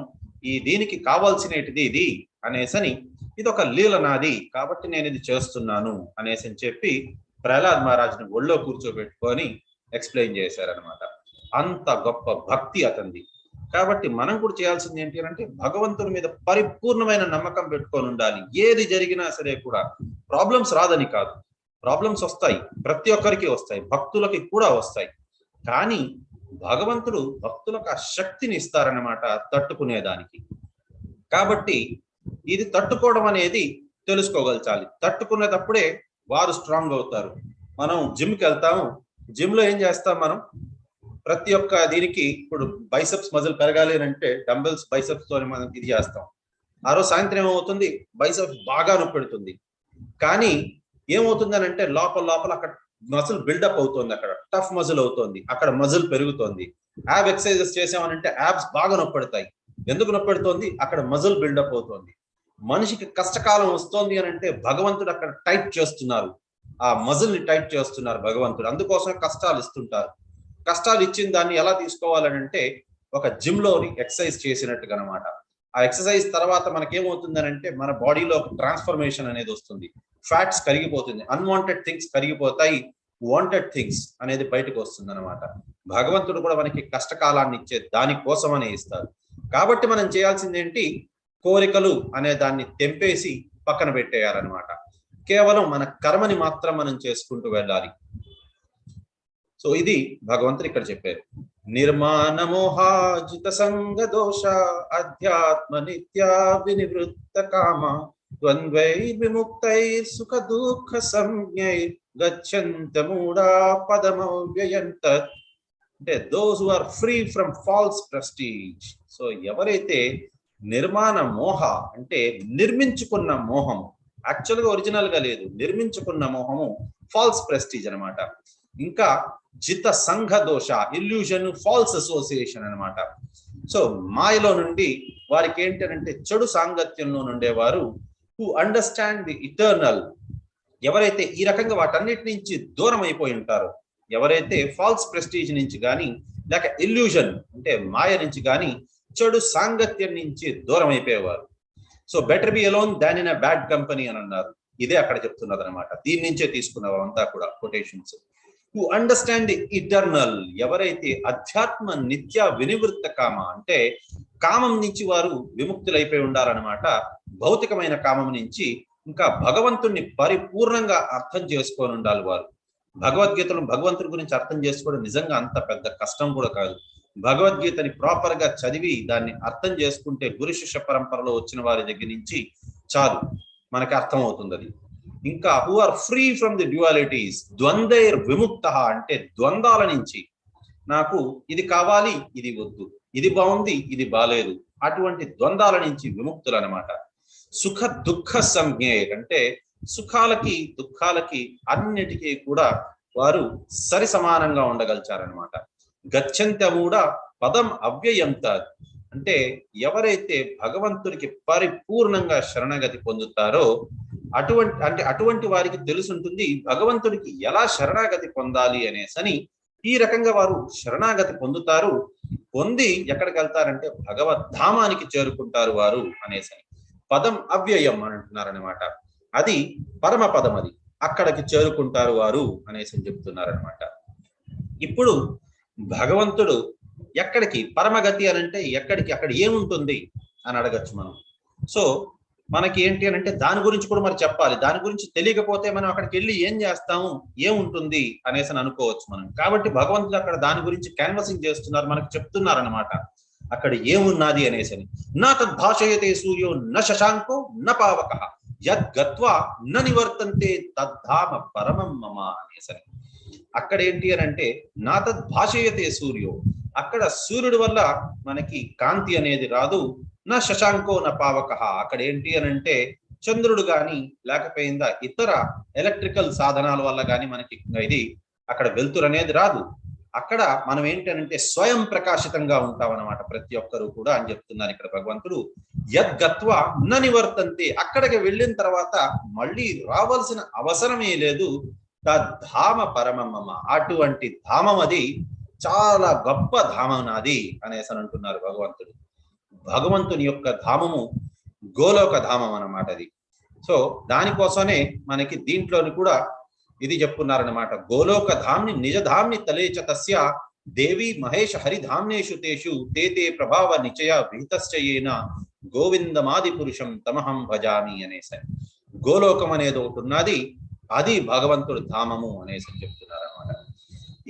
దీనికి కావాల్సినది ఇది అనేసని, ఇది ఒక లీల నాది కాబట్టి నేను ఇది చేస్తున్నాను అనేసి అని చెప్పి ప్రహ్లాద్ మహారాజుని ఒళ్ళో కూర్చోబెట్టుకొని ఎక్స్ప్లెయిన్ చేశారనమాట. అంత గొప్ప భక్తి అతనిది. కాబట్టి మనం కూడా చేయాల్సింది ఏంటి అంటే, భగవంతుని మీద పరిపూర్ణమైన నమ్మకం పెట్టుకొని ఉండాలి. ఏది జరిగినా సరే కూడా, ప్రాబ్లమ్స్ రాదని కాదు, ప్రాబ్లమ్స్ వస్తాయి, ప్రతి ఒక్కరికి వస్తాయి, భక్తులకి కూడా వస్తాయి. కానీ భగవంతుడు భక్తులకు ఆ శక్తిని ఇస్తారన్నమాట తట్టుకునేదానికి. కాబట్టి ఇది తట్టుకోవడం అనేది తెలుసుకోగలచాలి. తట్టుకునేటప్పుడే వారు స్ట్రాంగ్ అవుతారు. మనం జిమ్కి వెళ్తాము, జిమ్ లో ఏం చేస్తాం, మనం ప్రతి ఒక్క దీనికి ఇప్పుడు బైసెప్స్ మజిల్ పెరగాలి అంటే డంబెల్స్ బైసెప్స్ తో మనం ఇది చేస్తాం. ఆ రోజు సాయంత్రం ఏమవుతుంది, బైసెప్స్ బాగా నొప్పి పెడుతుంది. కానీ ఏమవుతుంది అని అంటే, లోపల అక్కడ మజిల్ బిల్డప్ అవుతుంది, అక్కడ టఫ్ మజిల్ అవుతుంది, అక్కడ మజిల్ పెరుగుతుంది. యాబ్ ఎక్సర్సైజెస్ చేసామనంటే యాబ్స్ బాగా నొప్పి పెడతాయి. ఎందుకు నొప్పి పెడుతుంది, అక్కడ మజిల్ బిల్డప్ అవుతుంది. మనిషికి కష్టకాలం వస్తుంది అని అంటే భగవంతుడు అక్కడ టైట్ చేస్తున్నారు, ఆ మజిల్ ని టైట్ చేస్తున్నారు భగవంతుడు. అందుకోసమే కష్టాలు ఇస్తుంటారు. కష్టాలు ఇచ్చిన దాన్ని ఎలా తీసుకోవాలని అంటే, ఒక జిమ్ లో ఎక్సర్సైజ్ చేసినట్టుగా అనమాట. ఆ ఎక్సర్సైజ్ తర్వాత మనకేమవుతుందని అంటే, మన బాడీలో ఒక ట్రాన్స్ఫర్మేషన్ అనేది వస్తుంది, ఫ్యాట్స్ కరిగిపోతుంది, అన్వాంటెడ్ థింగ్స్ కరిగిపోతాయి, వాంటెడ్ థింగ్స్ అనేది బయటకు వస్తుంది అనమాట. భగవంతుడు కూడా మనకి కష్టకాలాన్ని ఇచ్చే దానికోసమనే ఇస్తారు. కాబట్టి మనం చేయాల్సింది ఏంటి, కోరికలు అనే దాన్ని తెంపేసి పక్కన పెట్టేయాలన్నమాట. కేవలం మన కర్మని మాత్రం మనం చేసుకుంటూ వెళ్ళాలి. సో ఇది భగవంతుడు ఇక్కడ చెప్పారు. నిర్మాణ మోహాజిత సంగ దోష అధ్యాత్మ నిత్యా వినివృత్త కామ ద్వంద్వై విముక్తై సుఖ దుఃఖ సంజ్ఞై గచ్చంత మూఢా పదమవ్యయంత. అంటే those who are free from false prestige. So ఎవరైతే నిర్మాణ మోహ అంటే నిర్మించుకున్న మోహము, యాక్చువల్ గా ఒరిజినల్ గా లేదు, నిర్మించుకున్న మోహము ఫాల్స్ ప్రెస్టీజ్ అనమాట. ఇంకా జిత సంఘ దోష, ఇల్యూషన్, ఫాల్స్ అసోసియేషన్ అనమాట. సో మాయలో నుండి వారికి ఏంటంటే చెడు సాంగత్యంలో నుండేవారు, హూ అండర్స్టాండ్ ది ఇటర్నల్. ఎవరైతే ఈ రకంగా వాటన్నిటి నుంచి దూరం అయిపోయి ఉంటారో, ఎవరైతే ఫాల్స్ ప్రెస్టీజ్ నుంచి కానీ, లేక ఇల్యూషన్ అంటే మాయ నుంచి కానీ, చెడు సాంగత్యం నుంచి దూరం అయిపోయేవారు. So better be alone than in a bad company అని అన్నారు. ఇదే అక్కడ చెప్తున్నది అనమాట. దీని నుంచే తీసుకున్నారు అంతా కూడా quotations. To understand the eternal, ఎవరైతే అధ్యాత్మ నిత్య వినివృత్త కామ అంటే కామం నుంచి వారు విముక్తులైపోయి ఉండాలన్నమాట. భౌతికమైన కామం నుంచి ఇంకా భగవంతుణ్ణి పరిపూర్ణంగా అర్థం చేసుకొని ఉండాలి వారు. భగవద్గీతను భగవంతుడి గురించి అర్థం చేసుకోవడం నిజంగా అంత పెద్ద కష్టం కూడా కాదు. భగవద్గీతని ప్రాపర్ గా చదివి దాన్ని అర్థం చేసుకుంటే గురు శిష్య పరంపరలో వచ్చిన వారి దగ్గర నుంచి చాలు మనకి అర్థం అవుతుంది అది. ఇంకా who are free from the dualities, ద్వంద్వైర్ విముక్త అంటే ద్వంద్వాల నుంచి, నాకు ఇది కావాలి ఇది వద్దు, ఇది బాగుంది ఇది బాలేదు, అటువంటి ద్వంద్వాల నుంచి విముక్తులు అనమాట. సుఖ దుఃఖ సంజ్ఞే అంటే సుఖాలకి దుఃఖాలకి అన్నిటికీ కూడా వారు సరి సమానంగా ఉండగలిచారనమాట. గచ్చంత్యమూఢ పదం అవ్యయంత అంటే ఎవరైతే భగవంతుడికి పరిపూర్ణంగా శరణగతి పొందుతారో అటువంటి వారికి తెలుసుంటుంది భగవంతుడికి ఎలా శరణాగతి పొందాలి అనేసని. ఈ రకంగా వారు శరణాగతి పొందుతారు. పొంది ఎక్కడికి వెళ్తారంటే భగవద్ధామానికి చేరుకుంటారు వారు అనేసని. పదం అవ్యయం అని అంటున్నారనమాట. అది పరమ పదం, అది అక్కడికి చేరుకుంటారు వారు అనేసి చెప్తున్నారనమాట. ఇప్పుడు భగవంతుడు ఎక్కడికి పరమగతి అని అంటే ఎక్కడికి, అక్కడ ఏముంటుంది అని అడగచ్చు మనం. సో మనకి ఏంటి అని అంటే దాని గురించి కూడా మరి చెప్పాలి. దాని గురించి తెలియకపోతే మనం అక్కడికి వెళ్ళి ఏం చేస్తాము, ఏముంటుంది అనేసి అనుకోవచ్చు మనం. కాబట్టి భగవంతుడు అక్కడ దాని గురించి క్యాన్వసింగ్ చేస్తున్నారు, మనకు చెప్తున్నారనమాట అక్కడ ఏమున్నది అనేసని. నా తద్భాషయతే సూర్యో న శశాంకో న పావక యద్గత్వా న నివర్తంతే తద్ధామ పరమం మమ అనేసని. అక్కడ ఏంటి అని అంటే నా తద్భాషయతే సూర్యో, అక్కడ సూర్యుడి వల్ల మనకి కాంతి అనేది రాదు. నా శశాంకో నా పావక, అక్కడ ఏంటి అని అంటే చంద్రుడు గాని లేకపోయిందా ఇతర ఎలక్ట్రికల్ సాధనాల వల్ల గాని మనకి ఇది అక్కడ వెలుతురు అనేది రాదు. అక్కడ మనం ఏంటి అంటే స్వయం ప్రకాశితంగా ఉంటాం అన్నమాట ప్రతి ఒక్కరు కూడా అని చెప్తున్నారు ఇక్కడ భగవంతుడు. యద్గత్వ న నివర్తంతే, అక్కడికి వెళ్ళిన తర్వాత మళ్ళీ రావాల్సిన అవసరమే లేదు. తద్ధామ పరమమ్మ, అటువంటి ధామం అది చాలా గొప్ప ధామం నాది అనేసి అంటున్నారు భగవంతుడు. భగవంతుని యొక్క ధామము గోలోక ధామం అన్నమాట అది. సో దానికోసమే మనకి దీంట్లోని కూడా ఇది చెప్తున్నారనమాట. గోలోక ధామ్ని నిజధామ్ని తలేచ తస్య దేవి మహేష హరిధామ్నేషు తేషు తేతే ప్రభావ నిచయ విహితశ్చయేన గోవిందమాది పురుషం తమహం భజామి అనేసి. గోలోకం అనేది ఒకటి ఉన్నది, అది భగవంతుడు ధామము అనేసి చెప్తున్నారు అనమాట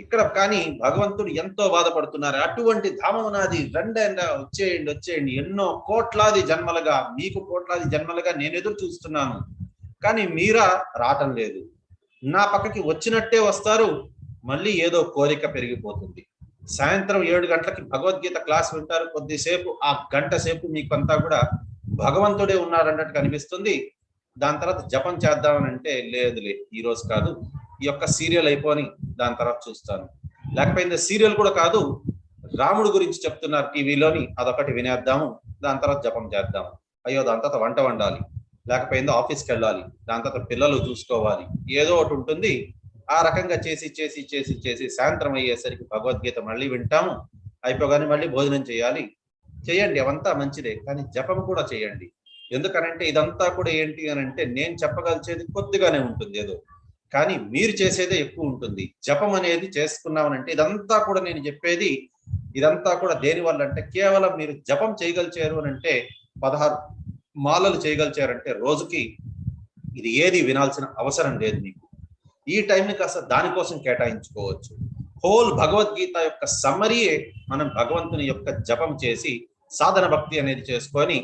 ఇక్కడ. కానీ భగవంతుడు ఎంతో బాధపడుతున్నారు. అటువంటి ధామము నాది, రండి వచ్చేయండి, ఎన్నో కోట్లాది జన్మలుగా, మీకు కోట్లాది జన్మలుగా నేను ఎదురు చూస్తున్నాను, కానీ మీరా రావటం లేదు. నా పక్కకి వచ్చినట్టే వస్తారు, మళ్ళీ ఏదో కోరిక పెరిగిపోతుంది. సాయంత్రం 7 గంటలకి భగవద్గీత క్లాస్ వింటారు, కొద్దిసేపు ఆ గంట సేపు మీకంతా కూడా భగవంతుడే ఉన్నారన్నట్టు కనిపిస్తుంది. దాని తర్వాత జపం చేద్దామని అంటే లేదులే ఈ రోజు కాదు, ఈ యొక్క సీరియల్ అయిపోని దాని తర్వాత చూస్తాను, లేకపోతే సీరియల్ కూడా కాదు రాముడు గురించి చెప్తున్నారు టీవీలోని, అదొకటి వినేద్దాము, దాని తర్వాత జపం చేద్దాము, అయ్యో దాని తర్వాత వంట వండాలి, లేకపోతే ఆఫీస్కి వెళ్ళాలి, దాని తర్వాత పిల్లలు చూసుకోవాలి, ఏదో ఒకటి ఉంటుంది. ఆ రకంగా చేసి చేసి చేసి చేసి సాయంత్రం అయ్యేసరికి భగవద్గీత మళ్ళీ వింటాము, అయిపోగానే మళ్ళీ భోజనం చేయండి, అవంతా మంచిదే, కానీ జపం కూడా చేయండి. ఎందుకనంటే ఇదంతా కూడా ఏంటి అని అంటే నేను చెప్పగలిచేది కొద్దిగానే ఉంటుంది ఏదో, కానీ మీరు చేసేదే ఎక్కువ ఉంటుంది. జపం అనేది చేసుకున్నామనంటే ఇదంతా కూడా నేను చెప్పేది ఇదంతా కూడా దేని వల్ల అంటే కేవలం మీరు జపం చేయగలిచారు అని అంటే 16 మాలలు చేయగలిచారంటే రోజుకి, ఇది ఏది వినాల్సిన అవసరం లేదు మీకు. ఈ టైంని కాస్త దానికోసం కేటాయించుకోవచ్చు. హోల్ భగవద్గీత యొక్క సమ్మరీయే మనం భగవంతుని యొక్క జపం చేసి సాధన భక్తి అనేది చేసుకొని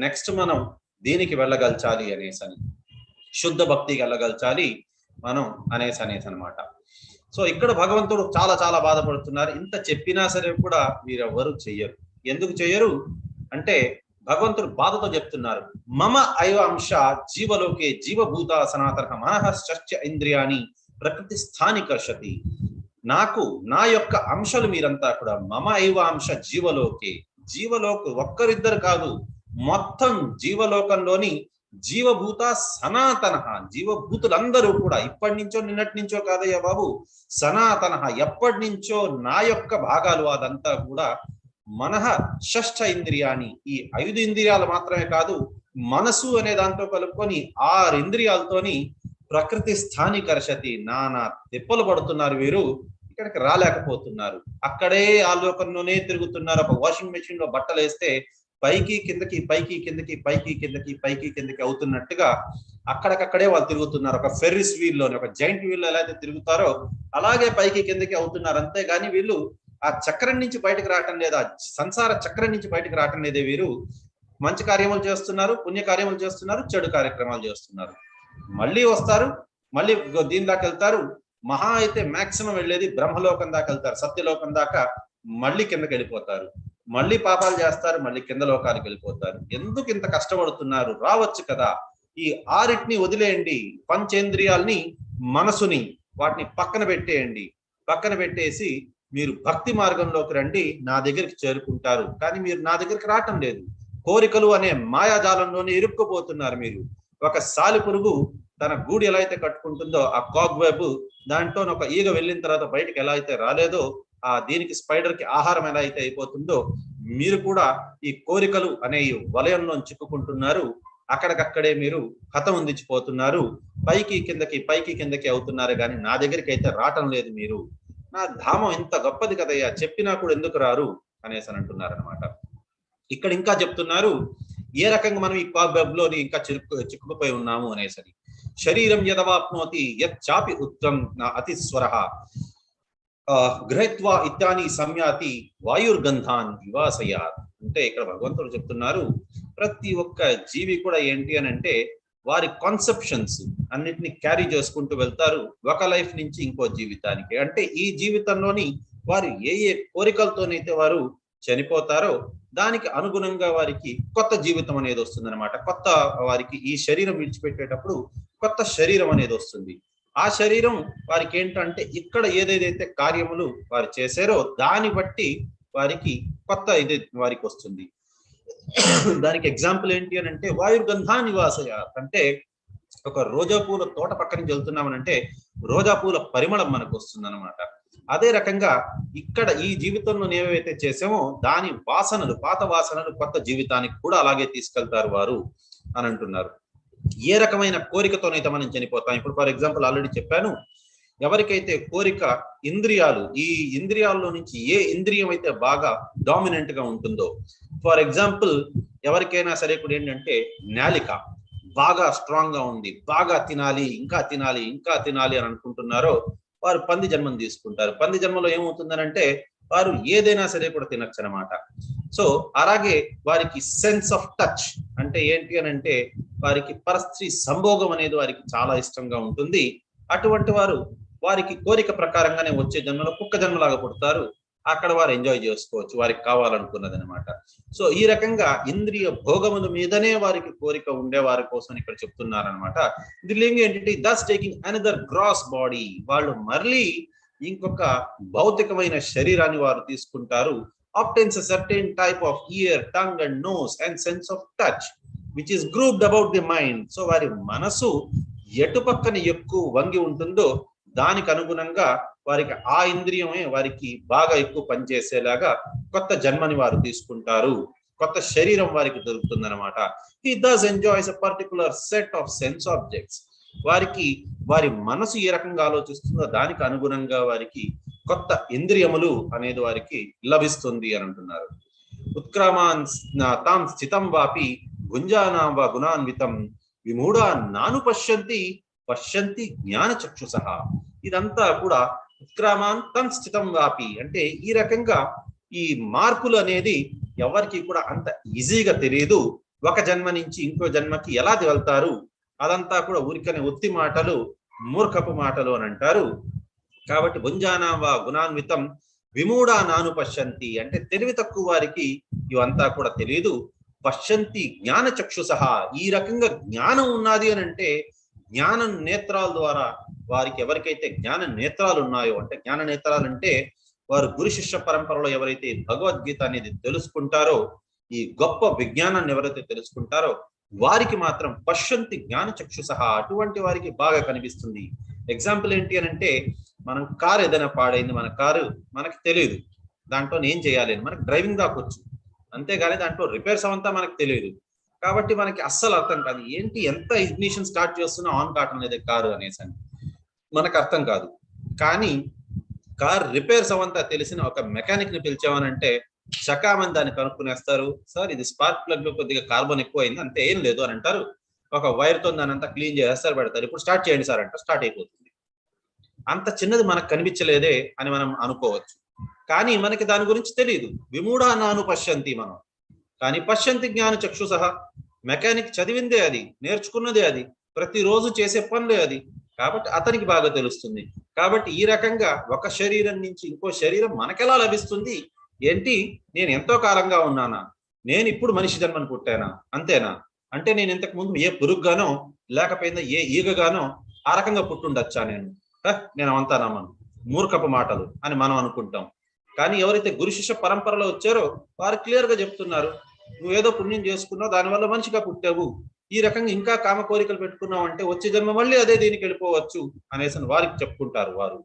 నెక్స్ట్ మనం దీనికి వెళ్ళగలచాలి అనేసని, శుద్ధ భక్తికి వెళ్ళగలచాలి మనం అనేసి అనమాట. సో ఇక్కడ భగవంతుడు చాలా చాలా బాధపడుతున్నారు. ఇంత చెప్పినా సరే కూడా వీరెవ్వరూ చెయ్యరు. ఎందుకు చెయ్యరు అంటే భగవంతుడు బాధతో చెప్తున్నారు. మమ ఐవ అంశ జీవలోకే జీవభూత సనాతన మనఃశ్చ ఇంద్రియాని ప్రకృతి స్థాని కర్షతి. నాకు నా యొక్క అంశాలు మీరంతా కూడా మమ ఐవ అంశ జీవలోకే, జీవలోక ఒక్కరిద్దరు కాదు, మొత్తం జీవలోకంలోని జీవభూత సనాతన, జీవభూతులందరూ కూడా ఇప్పటి నుంచో నిన్నటి నుంచో కాదయ్యా బాబు, సనాతన ఎప్పటి నుంచో నా యొక్క భాగాలు, అదంతా కూడా మనః షష్ఠ ఇంద్రియాని, ఈ 5 ఇంద్రియాలు మాత్రమే కాదు, మనసు అనే దాంతో కలుపుకొని 6 ఇంద్రియాలతోని ప్రకృతి స్థాని కర్షతి. నానా తిప్పలు పడుతున్నారు వీరు, ఇక్కడికి రాలేకపోతున్నారు. అక్కడే ఆ లోకంలోనే తిరుగుతున్నారు. ఒక వాషింగ్ మెషిన్ లో బట్టలు వేస్తే పైకి కిందకి పైకి కిందకి పైకి కిందకి పైకి కిందకి అవుతున్నట్టుగా అక్కడికక్కడే వాళ్ళు తిరుగుతున్నారు. ఒక ఫెర్రిస్ వీల్ లోని, ఒక జైంట్ వీల్ ఎలా అయితే తిరుగుతారో అలాగే పైకి కిందకి అవుతున్నారు. అంతేగాని వీళ్ళు ఆ చక్రం నుంచి బయటకు రావటం లేదు, ఆ సంసార చక్రం నుంచి బయటకు రావటం లేదే వీరు మంచి కార్యములు చేస్తున్నారు, పుణ్య కార్యములు చేస్తున్నారు, చెడు కార్యక్రమాలు చేస్తున్నారు, మళ్ళీ వస్తారు, మళ్ళీ దీని దాకా వెళ్తారు, మహా అయితే మాక్సిమం వెళ్ళేది బ్రహ్మలోకం దాకా వెళ్తారు, సత్యలోకం దాకా మళ్ళీ కిందకి వెళ్ళిపోతారు, మళ్ళీ పాపాలు చేస్తారు, మళ్ళీ కింద లోకానికి వెళ్ళిపోతారు. ఎందుకు ఇంత కష్టపడుతున్నారు? రావచ్చు కదా. ఈ ఆరిటిని వదిలేయండి, పంచేంద్రియాల్ని, మనసుని, వాటిని పక్కన పెట్టేయండి. పక్కన పెట్టేసి మీరు భక్తి మార్గంలోకి రండి, నా దగ్గరికి చేరుకుంటారు. కానీ మీరు నా దగ్గరికి రావటం లేదు. కోరికలు అనే మాయాజాలంలోనే ఇరుక్కుపోతున్నారు మీరు. ఒక సాలిపురుగు తన గూడు ఎలా అయితే కట్టుకుంటుందో, ఆ కాక్ వెబ్, దాంట్లో ఒక ఈగ వెళ్ళిన తర్వాత బయటకు ఎలా అయితే రాలేదో, ఆ దీనికి స్పైడర్ కి ఆహారం ఎలా అయితే అయిపోతుందో, మీరు కూడా ఈ కోరికలు అనే వలయంలో చిక్కుకుంటున్నారు. అక్కడికక్కడే మీరు హతం అందించిపోతున్నారు. పైకి కిందకి అవుతున్నారు, కానీ నా దగ్గరికి అయితే రావటం లేదు మీరు. నా ధామం ఎంత గొప్పది కదయ్యా, చెప్పినా కూడా ఎందుకు రారు అనేసి అని అంటున్నారు అనమాట. ఇక్కడ ఇంకా చెప్తున్నారు ఏ రకంగా మనం ఈ వెబ్లోని ఇంకా చిక్కుకుపోయి ఉన్నాము అనేసరి. శరీరం యదవాప్నోతి యచ్చాపి ఉత్తం అతిస్వర గృహత్వా ఇత్యాని సంయాతి వాయుర్గంధాన్ వివాసయాత్. అంటే ఇక్కడ భగవంతుడు చెప్తున్నారు, ప్రతి ఒక్క జీవి కూడా ఏంటి అని అంటే వారి కాన్సెప్షన్స్ అన్నిటిని క్యారీ చేసుకుంటూ వెళ్తారు ఒక లైఫ్ నుంచి ఇంకో జీవితానికి. అంటే ఈ జీవితంలోని వారు ఏ ఏ కోరికలతోనైతే వారు చనిపోతారో దానికి అనుగుణంగా వారికి కొత్త జీవితం అనేది వస్తుందన్నమాట. కొత్త వారికి ఈ శరీరం విడిచిపెట్టేటప్పుడు కొత్త శరీరం అనేది వస్తుంది. ఆ శరీరం వారికి ఏంటంటే ఇక్కడ ఏదేదైతే కార్యములు వారు చేశారో దాన్ని బట్టి వారికి కొత్త ఇది వారికి వస్తుంది. దానికి ఎగ్జాంపుల్ ఏంటి అని అంటే వాయుర్గంధా నివాసయ. అంటే ఒక రోజా పూల తోట పక్క నుంచి వెళ్తున్నామనంటే రోజా పూల పరిమళం మనకు వస్తుంది అనమాట. అదే రకంగా ఇక్కడ ఈ జీవితంలో ఏవైతే చేసామో దాని వాసనలు, పాత వాసనలు కొత్త జీవితానికి కూడా అలాగే తీసుకెళ్తారు వారు అని అంటున్నారు. ఏ రకమైన కోరికతోనైతే మనం చనిపోతాం. ఇప్పుడు ఫర్ ఎగ్జాంపుల్ ఆల్రెడీ చెప్పాను, ఎవరికైతే కోరిక ఇంద్రియాలు, ఈ ఇంద్రియాల్లో నుంచి ఏ ఇంద్రియం అయితే బాగా డామినెంట్ గా ఉంటుందో, ఫర్ ఎగ్జాంపుల్ ఎవరికైనా సరే ఇప్పుడు ఏంటంటే నాలిక బాగా స్ట్రాంగ్ గా ఉంది, బాగా తినాలి, ఇంకా తినాలి, ఇంకా తినాలి అని అనుకుంటున్నారో వారు పంది జన్మను తీసుకుంటారు. పంది జన్మలో ఏమవుతుందనంటే వారు ఏదైనా సరే కూడా తినచ్చు అనమాట. సో అలాగే వారికి సెన్స్ ఆఫ్ టచ్ అంటే ఏంటి అని అంటే వారికి పరస్త్రీ సంభోగం అనేది వారికి చాలా ఇష్టంగా ఉంటుంది. అటువంటి వారు వారికి కోరిక ప్రకారంగానే వచ్చే జన్మలో కుక్క జన్మలాగా పుడతారు. అక్కడ వారు ఎంజాయ్ చేసుకోవచ్చు వారికి కావాలనుకున్నది అనమాట. సో ఈ రకంగా ఇంద్రియ భోగముల మీదనే వారికి కోరిక ఉండే వారి కోసం ఇక్కడ చెప్తున్నారనమాట. ఇది లింగ్ ఏంటంటే దస్ టేకింగ్ అనదర్ గ్రాస్ బాడీ, వాళ్ళు మళ్ళీ ఇంకొక భౌతికమైన శరీరాన్ని వారు తీసుకుంటారు. obtains a certain type of ear, tongue and nose and sense of touch which is grouped about the mind. So వారి మనసు ఎటు పక్కన ఎక్కువ వంగి ఉంటుందో దానికి అనుగుణంగా వారికి ఆ ఇంద్రియమే వారికి బాగా ఎక్కువ పనిచేసేలాగా కొత్త జన్మని వారు తీసుకుంటారు, కొత్త శరీరం వారికి దొరుకుతుంది అనమాట. he thus enjoys a particular set of sense objects. వారికి వారి మనసు ఏ రకంగా ఆలోచిస్తుందో దానికి అనుగుణంగా వారికి కొత్త ఇంద్రియములు అనేది వారికి లభిస్తుంది అని అంటున్నారు. ఉత్క్రమాన్ తాం స్థితం వాపి గుంజానాం వా గుణాన్వితం విమూఢా నాను పశ్యంతి జ్ఞాన చక్షుసహ. ఇదంతా కూడా ఉత్క్రమాన్ తం స్థితం వాపి అంటే ఈ రకంగా ఈ మార్పులు అనేది ఎవరికి కూడా అంత ఈజీగా తెలియదు. ఒక జన్మ నుంచి ఇంకో జన్మకి ఎలా వెళ్తారు అదంతా కూడా ఊరికనే ఒత్తి మాటలు, మూర్ఖపు మాటలు అని అంటారు. కాబట్టి భుంజానా వా గుణాన్వితం విమూఢా నాను పశ్యంతి అంటే తెలివి తక్కువ వారికి ఇవంతా కూడా తెలియదు. పశ్యంతి జ్ఞాన చక్షుసహ, ఈ రకంగా జ్ఞానం ఉన్నది అని అంటే జ్ఞానం నేత్రాల ద్వారా వారికి ఎవరికైతే జ్ఞాన నేత్రాలు ఉన్నాయో, అంటే జ్ఞాన నేత్రాలు అంటే వారు గురు శిష్య పరంపరలో ఎవరైతే భగవద్గీత అనేది తెలుసుకుంటారో, ఈ గొప్ప విజ్ఞానాన్ని ఎవరైతే తెలుసుకుంటారో వారికి మాత్రం పశ్యంతి జ్ఞాన చక్షుసహ, అటువంటి వారికి బాగా కనిపిస్తుంది. ఎగ్జాంపుల్ ఏంటి అని అంటే మనం కారు ఏదైనా పాడైంది, మన కారు మనకి తెలియదు దాంట్లో ఏం చేయాలి అని, మనకి డ్రైవింగ్ దాకొచ్చు అంతేగాని దాంట్లో రిపేర్స్ అవంతా మనకు తెలియదు. కాబట్టి మనకి అస్సలు అర్థం కాదు ఏంటి ఎంత ఇగ్నిషన్ స్టార్ట్ చేస్తున్నా ఆన్ కావటం అనేది కారు అనేసి అని మనకు అర్థం కాదు. కానీ కార్ రిపేర్స్ అవంతా తెలిసిన ఒక మెకానిక్ ని పిలిచామనంటే చకామని దాన్ని కనుక్కునేస్తారు. సార్ ఇది స్పార్క్ ప్లగ్ లో కొద్దిగా కార్బన్ ఎక్కువ అయింది, అంతే ఏం లేదు అని అంటారు. ఒక వైర్ తో దాని అంతా క్లీన్ చేస్తారు, పెడతారు. ఇప్పుడు స్టార్ట్ చేయండి సార్ అంటే స్టార్ట్ అయిపోతుంది. అంత చిన్నది మనకు కనిపించలేదే అని మనం అనుకోవచ్చు. కానీ మనకి దాని గురించి తెలియదు. విమూఢ నాను పశ్యంతి మనం, కానీ పశ్యంతి జ్ఞాన చక్షుసహ. మెకానిక్ చదివిందే అది, నేర్చుకున్నదే అది, ప్రతిరోజు చేసే పనులే అది, కాబట్టి అతనికి బాగా తెలుస్తుంది. కాబట్టి ఈ రకంగా ఒక శరీరం నుంచి ఇంకో శరీరం మనకెలా లభిస్తుంది ఏంటి? నేను ఎంతో కాలంగా ఉన్నానా? నేను ఇప్పుడు మనిషి జన్మను పుట్టానా? అంతేనా? అంటే నేను ఇంతకు ముందు ఏ పురుగుగానో లేకపోయినా ఏ ఈగగానో ఆ రకంగా పుట్టుండొచ్చా నేను అంతా నమ్మను, మూర్ఖపు మాటలు అని మనం అనుకుంటాం. కానీ ఎవరైతే గురు శిష్య పరంపరలో వచ్చారో వారు క్లియర్ గా చెప్తున్నారు, నువ్వేదో పుణ్యం చేసుకున్నావు, దానివల్ల మనిషిగా పుట్టావు, ఈ రకంగా ఇంకా కామ కోరికలు పెట్టుకున్నావు అంటే వచ్చే జన్మ మళ్ళీ అదే దీనికి వెళ్ళిపోవచ్చు అనేసి వారికి చెప్పుకుంటారు వారు.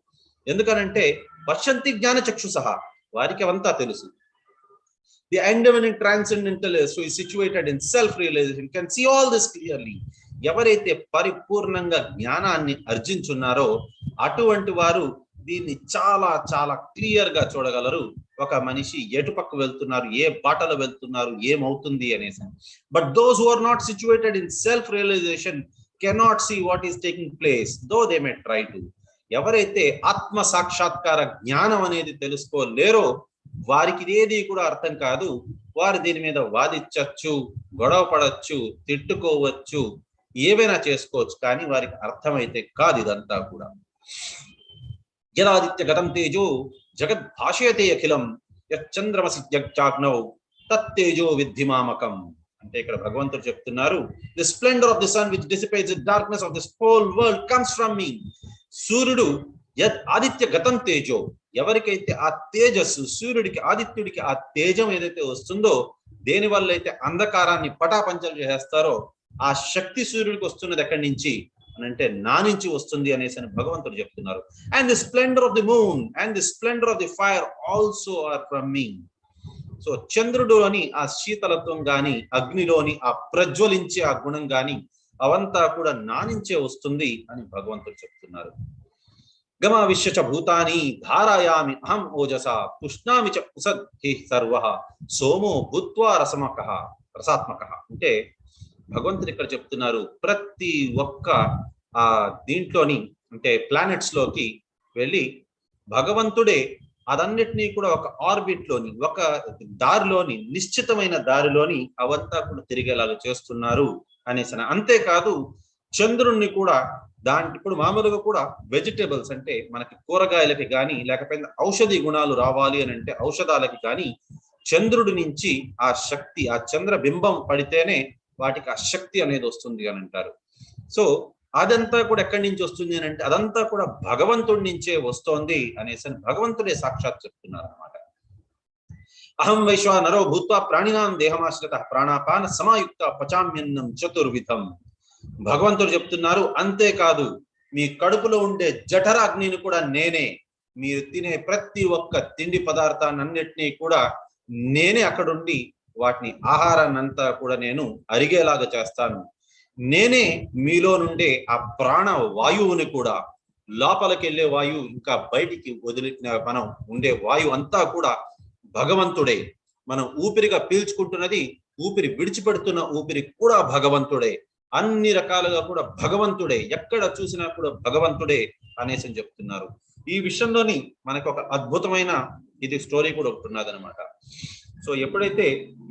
ఎందుకనంటే పశ్యంతి జ్ఞాన చక్షు సహా, వారికి అవంతా తెలుసు. The endeavoring transcendentalist who is situated in self-realization can see all this clearly. ఎవరైతే పరిపూర్ణంగా జ్ఞానాన్ని అర్జించున్నారో అటువంటి వారు దీన్ని చాలా చాలా క్లియర్ గా చూడగలరు. ఒక మనిషి ఎటుపక్క వెళ్తున్నారు, ఏ బాటలో వెళ్తున్నారు, ఏమవుతుంది అనేసి. But those who are not situated in self realisation cannot see what is taking place though they may try to. ఎవరైతే ఆత్మ సాక్షాత్కార జ్ఞానం అనేది తెలుసుకోలేరో వారికి ఇదేది కూడా అర్థం కాదు. వారు దీని మీద వాదించచ్చు, గొడవ పడచ్చు, తిట్టుకోవచ్చు, ఏవైనా చేసుకోవచ్చు, కానీ వారికి అర్థమైతే కాదు ఇదంతా కూడా. యదాదిత్య గతం తేజో జగద్ భాషయతే అఖిలం యశ్చంద్రమసి జగ్జాగ్నౌ తత్తేజో విద్ధిమామకం. అంటే ఇక్కడ భగవంతుడు చెప్తున్నారు, the splendour of the sun which dissipates the darkness of this whole world comes from me. సూర్యుడు యద్ ఆదిత్య గతం తేజో, ఎవరికైతే ఆ తేజస్సు, సూర్యుడికి ఆదిత్యుడికి ఆ తేజం ఏదైతే వస్తుందో, దేని వల్ల అయితే అంధకారాన్ని పటాపంచలు చేస్తారో ఆ శక్తి సూర్యుడికి వస్తున్నది ఎక్కడి నుంచి అంటే నా నుంచి వస్తుంది అనేసి అని భగవంతుడు చెప్తున్నారు. And the splendour of the moon and the splendour of the fire also are from me. So చంద్రుడులోని ఆ శీతలత్వం గాని, అగ్నిలోని ఆ ప్రజ్వలించే ఆ గుణం గాని అవంతా కూడా నా నుంచే వస్తుంది అని భగవంతుడు చెప్తున్నారు. గమావిశ్య చ భూతాని ధారాయామి అహం ఓజస పుష్ణామి చ ఉసద్ధి సర్వః సోమో భూత్వా రసాత్మకః. అంటే భగవంతుడు ఇక్కడ చెప్తున్నారు, ప్రతి ఒక్క దీంట్లోని అంటే ప్లానెట్స్ లోకి వెళ్ళి భగవంతుడే అదన్నిటినీ కూడా ఒక ఆర్బిట్ లోని, ఒక దారిలోని, నిశ్చితమైన దారిలోని అవంతా కూడా తిరిగేలాగా చేస్తున్నారు అనేసి. అంతేకాదు చంద్రుణ్ణి కూడా ఇప్పుడు మామూలుగా కూడా వెజిటేబుల్స్ అంటే మనకి కూరగాయలకి కానీ లేకపోతే ఔషధి గుణాలు రావాలి అని అంటే ఔషధాలకి కానీ చంద్రుడి నుంచి ఆ శక్తి, ఆ చంద్ర బింబం పడితేనే వాటికి ఆ శక్తి అనేది వస్తుంది అని అంటారు. సో అదంతా కూడా ఎక్కడి నుంచి వస్తుంది అని అంటే అదంతా కూడా భగవంతుడి నుంచే వస్తోంది అనేసి భగవంతుడే సాక్షాత్ చెప్తున్నారు అనమాట. అహం వైశ్వ నరో భూత్వా ప్రాణినాం దేహమాశ్రిత ప్రాణాపాన సమాయుక్త పచామ్యన్నం చతుర్విధం. భగవంతుడు చెప్తున్నారు, అంతేకాదు మీ కడుపులో ఉండే జఠరాగ్నిని కూడా నేనే, మీరు తినే ప్రతి ఒక్క తిండి పదార్థాన్ని అన్నిటినీ కూడా నేనే అక్కడుండి వాటిని ఆహారాన్నంతా కూడా నేను అరిగేలాగా చేస్తాను. నేనే మీలో నుండే ఆ ప్రాణ వాయువుని కూడా, లోపలికి వెళ్ళే వాయువు ఇంకా బయటికి వదిలిన మనం ఉండే వాయువు అంతా కూడా భగవంతుడే. మనం ఊపిరిగా పీల్చుకుంటున్నది, ఊపిరి విడిచిపెడుతున్న ఊపిరి కూడా భగవంతుడే. అన్ని రకాలుగా కూడా భగవంతుడే, ఎక్కడ చూసినా కూడా భగవంతుడే అనేసి చెప్తున్నారు. ఈ విషయంలోని మనకు ఒక అద్భుతమైన ఇది స్టోరీ కూడా ఒకటి ఉన్నది అనమాట. సో ఎప్పుడైతే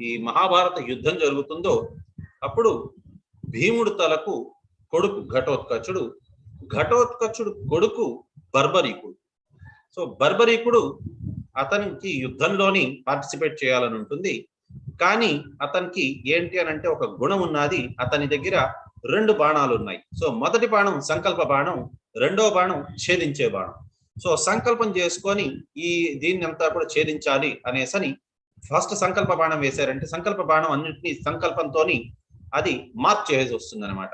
ఈ మహాభారత యుద్ధం జరుగుతుందో అప్పుడు భీముడు తలకు కొడుకు ఘటోత్కచుడు కొడుకు బర్బరీకుడు. సో బర్బరీకుడు అతనికి యుద్ధంలోని పార్టిసిపేట్ చేయాలని ఉంటుంది, కానీ అతనికి ఏంటి అని అంటే ఒక గుణం ఉన్నది, అతని దగ్గర 2 బాణాలు ఉన్నాయి. సో మొదటి బాణం సంకల్ప బాణం, రెండో బాణం ఛేదించే బాణం. సో సంకల్పం చేసుకొని దీన్ని అంతా కూడా ఛేదించాలి అనేసని ఫస్ట్ సంకల్ప బాణం వేశారంటే సంకల్ప బాణం అన్నింటినీ సంకల్పంతోని అది మార్క్ చేసి వస్తుంది అనమాట.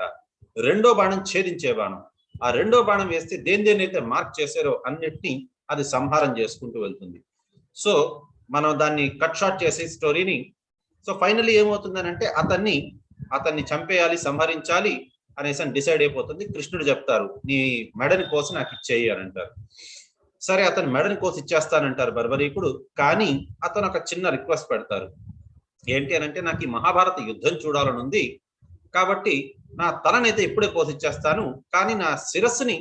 రెండో బాణం ఛేదించే బాణం, ఆ రెండో బాణం వేస్తే దేన్నైతే మార్క్ చేశారో అన్నిటినీ అది సంహారం చేసుకుంటూ వెళ్తుంది. సో మనం దాన్ని కట్ షార్ట్ చేసే స్టోరీని, సో ఫైనల్లీ ఏమవుతుందని అంటే అతన్ని చంపేయాలి, సంహరించాలి అనేసి డిసైడ్ అయిపోతుంది. కృష్ణుడు చెప్తారు, నీ మెడని కోసి నాకు ఇచ్చేయి అని అంటారు. సరే అతను మెడని కోసి ఇచ్చేస్తానంటారు బర్బరీకుడు, కానీ అతను ఒక చిన్న రిక్వెస్ట్ పెడతారు. ఏంటి అని అంటే, నాకు ఈ మహాభారత యుద్ధం చూడాలని ఉంది, కాబట్టి నా తలనైతే ఇప్పుడే కోసి ఇచ్చేస్తాను, కానీ నా శిరస్సుని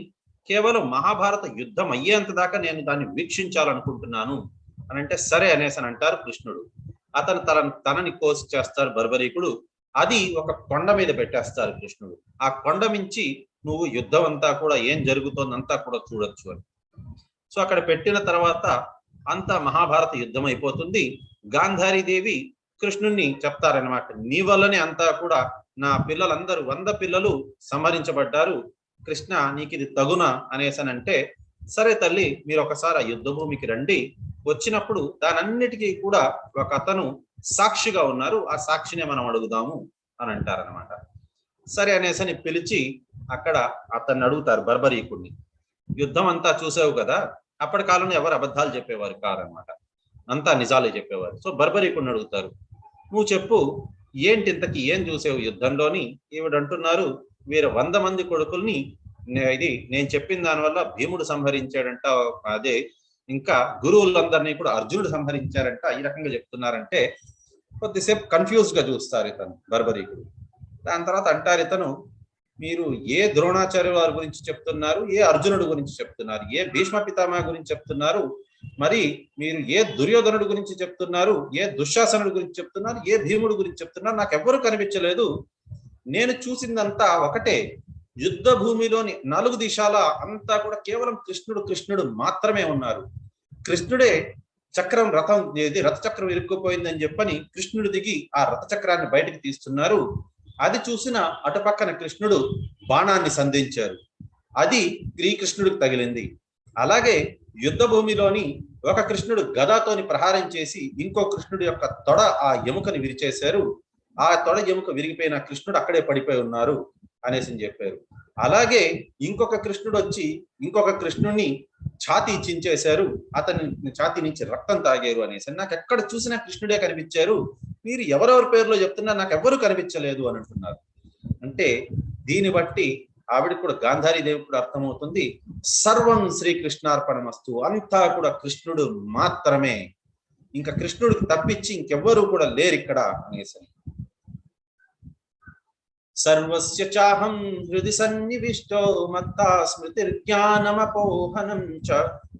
కేవలం మహాభారత యుద్ధం అయ్యేంత దాకా నేను దాన్ని వీక్షించాలనుకుంటున్నాను అని అంటే సరే అనేసి అని అంటారు కృష్ణుడు. అతను తనని కోసి చేస్తారు బర్బరీకుడు. అది ఒక కొండ మీద పెట్టేస్తారు కృష్ణుడు. ఆ కొండ మించి నువ్వు యుద్ధం అంతా కూడా ఏం జరుగుతోందంతా కూడా చూడొచ్చు అని. సో అక్కడ పెట్టిన తర్వాత అంతా మహాభారత యుద్ధం అయిపోతుంది. గాంధారీదేవి కృష్ణుణ్ణి చెప్తారనమాట, నీ వల్లనే అంతా కూడా నా పిల్లలందరూ 100 పిల్లలు సంహరించబడ్డారు, కృష్ణ నీకు ఇది తగునా అనేసనంటే, సరే తల్లి మీరు ఒకసారి ఆ యుద్ధ భూమికి రండి, వచ్చినప్పుడు దానన్నిటికీ కూడా ఒక అతను సాక్షిగా ఉన్నారు, ఆ సాక్షినే మనం అడుగుదాము అని అంటారనమాట. సరే అనేసని పిలిచి అక్కడ అతన్ని అడుగుతారు బర్బరీకుడిని. యుద్ధం అంతా చూసావు కదా, అప్పటి కాలంలో ఎవరు అబద్ధాలు చెప్పేవారు కాదనమాట, అంతా నిజాలే చెప్పేవారు. సో బర్బరీకుడిని అడుగుతారు, నువ్వు చెప్పు ఏంటి ఇంతకి ఏం చూసావు యుద్ధంలోని? ఈవిడంటున్నారు, వీరు 100 మంది కొడుకుల్ని నేను చెప్పిన దానివల్ల భీముడు సంహరించాడంట, అదే ఇంకా గురువులందరినీ కూడా అర్జునుడు సంహరించారంట, ఈ రకంగా చెప్తున్నారంటే కొద్దిసేపు కన్ఫ్యూజ్ గా చూస్తారు ఇతను బర్బరీకుడు. దాని తర్వాత అంటారు ఇతను, మీరు ఏ ద్రోణాచార్య వారి గురించి చెప్తున్నారు, ఏ అర్జునుడు గురించి చెప్తున్నారు, ఏ భీష్మ పితామహ గురించి చెప్తున్నారు, మరి మీరు ఏ దుర్యోధనుడు గురించి చెప్తున్నారు, ఏ దుశ్శాసనుడు గురించి చెప్తున్నారు, ఏ భీముడు గురించి చెప్తున్నారు, నాకు ఎవ్వరూ కనిపించలేదు. నేను చూసిందంతా ఒకటే, యుద్ధ భూమిలోని 4 దిశాల అంతా కూడా కేవలం కృష్ణుడు మాత్రమే ఉన్నారు. కృష్ణుడే చక్రం రథ చక్రం ఇరుక్కుపోయిందని చెప్పని కృష్ణుడు దిగి ఆ రథ చక్రాన్ని బయటకు తీస్తున్నారు. అది చూసిన అటుపక్కన కృష్ణుడు బాణాన్ని సంధించారు, అది శ్రీకృష్ణుడికి తగిలింది. అలాగే యుద్ధ భూమిలోని ఒక కృష్ణుడు గదాతోని ప్రహారం చేసి ఇంకో కృష్ణుడు యొక్క తొడ ఆ ఎముకని విరిచేశారు, ఆ తొడ ఎముక విరిగిపోయిన కృష్ణుడు అక్కడే పడిపోయి ఉన్నారు అనేసి చెప్పారు. అలాగే ఇంకొక కృష్ణుడు వచ్చి ఇంకొక కృష్ణుడిని ఛాతీ చించేశారు, అతని ఛాతీ నుంచి రక్తం తాగారు అనేసి. నాకు ఎక్కడ చూసినా కృష్ణుడే కనిపించారు, మీరు ఎవరెవరి పేర్లో చెప్తున్నా నాకు ఎవ్వరూ కనిపించలేదు అని అంటున్నారు. అంటే దీన్ని బట్టి ఆవిడకి కూడా గాంధారీదేవి కూడా అర్థమవుతుంది, సర్వం శ్రీకృష్ణార్పణమస్తు, అంతా కూడా కృష్ణుడు మాత్రమే, ఇంకా కృష్ణుడికి తప్పించి ఇంకెవ్వరూ కూడా లేరు ఇక్కడ అనేసి. సర్వస్య చాహం హృది సన్నివిష్టో మత్తా స్మృతిర్జ్ఞానమపోహనం చ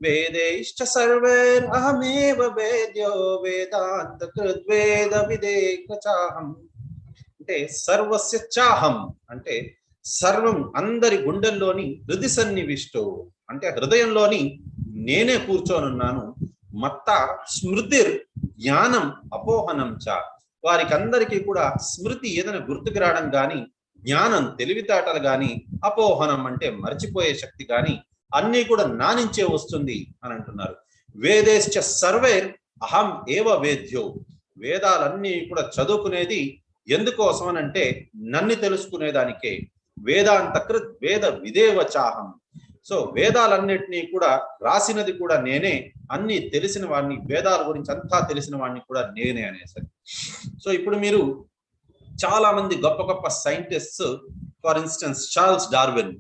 వేదైశ్చ సర్వైరహమేవ వేద్యో వేదాంత కృద్వేద విదేక చాహం. అంటే సర్వస్య చాహం అంటే సర్వం అందరి గుండెల్లోని హృది సన్నివిష్టో అంటే హృదయంలోని నేనే కూర్చోనున్నాను. మత్త స్మృతిర్ జ్ఞానం అపోహనం చ వారికి అందరికీ కూడా స్మృతి ఏదైనా గుర్తుకు రావడం గాని, జ్ఞానం తెలివితేటలు గాని, అపోహనం అంటే మర్చిపోయే శక్తి గాని అన్నీ కూడా నా నుంచే వస్తుంది అని అంటున్నారు. వేదేశ్చ సర్వైర్ అహం ఏవ వేద్యో, వేదాలన్నీ కూడా చదువుకునేది ఎందుకోసం అని అంటే నన్ను తెలుసుకునేదానికే. వేదాంతకృత్ వేద విదేవచాహం, సో వేదాలన్నిటినీ కూడా రాసినది కూడా నేనే, అన్ని తెలిసిన వాడిని, వేదాల గురించి అంతా తెలిసిన వాడిని కూడా నేనే అనేసరి. సో ఇప్పుడు మీరు చాలా మంది గొప్ప గొప్ప scientists, for instance Charles Darwin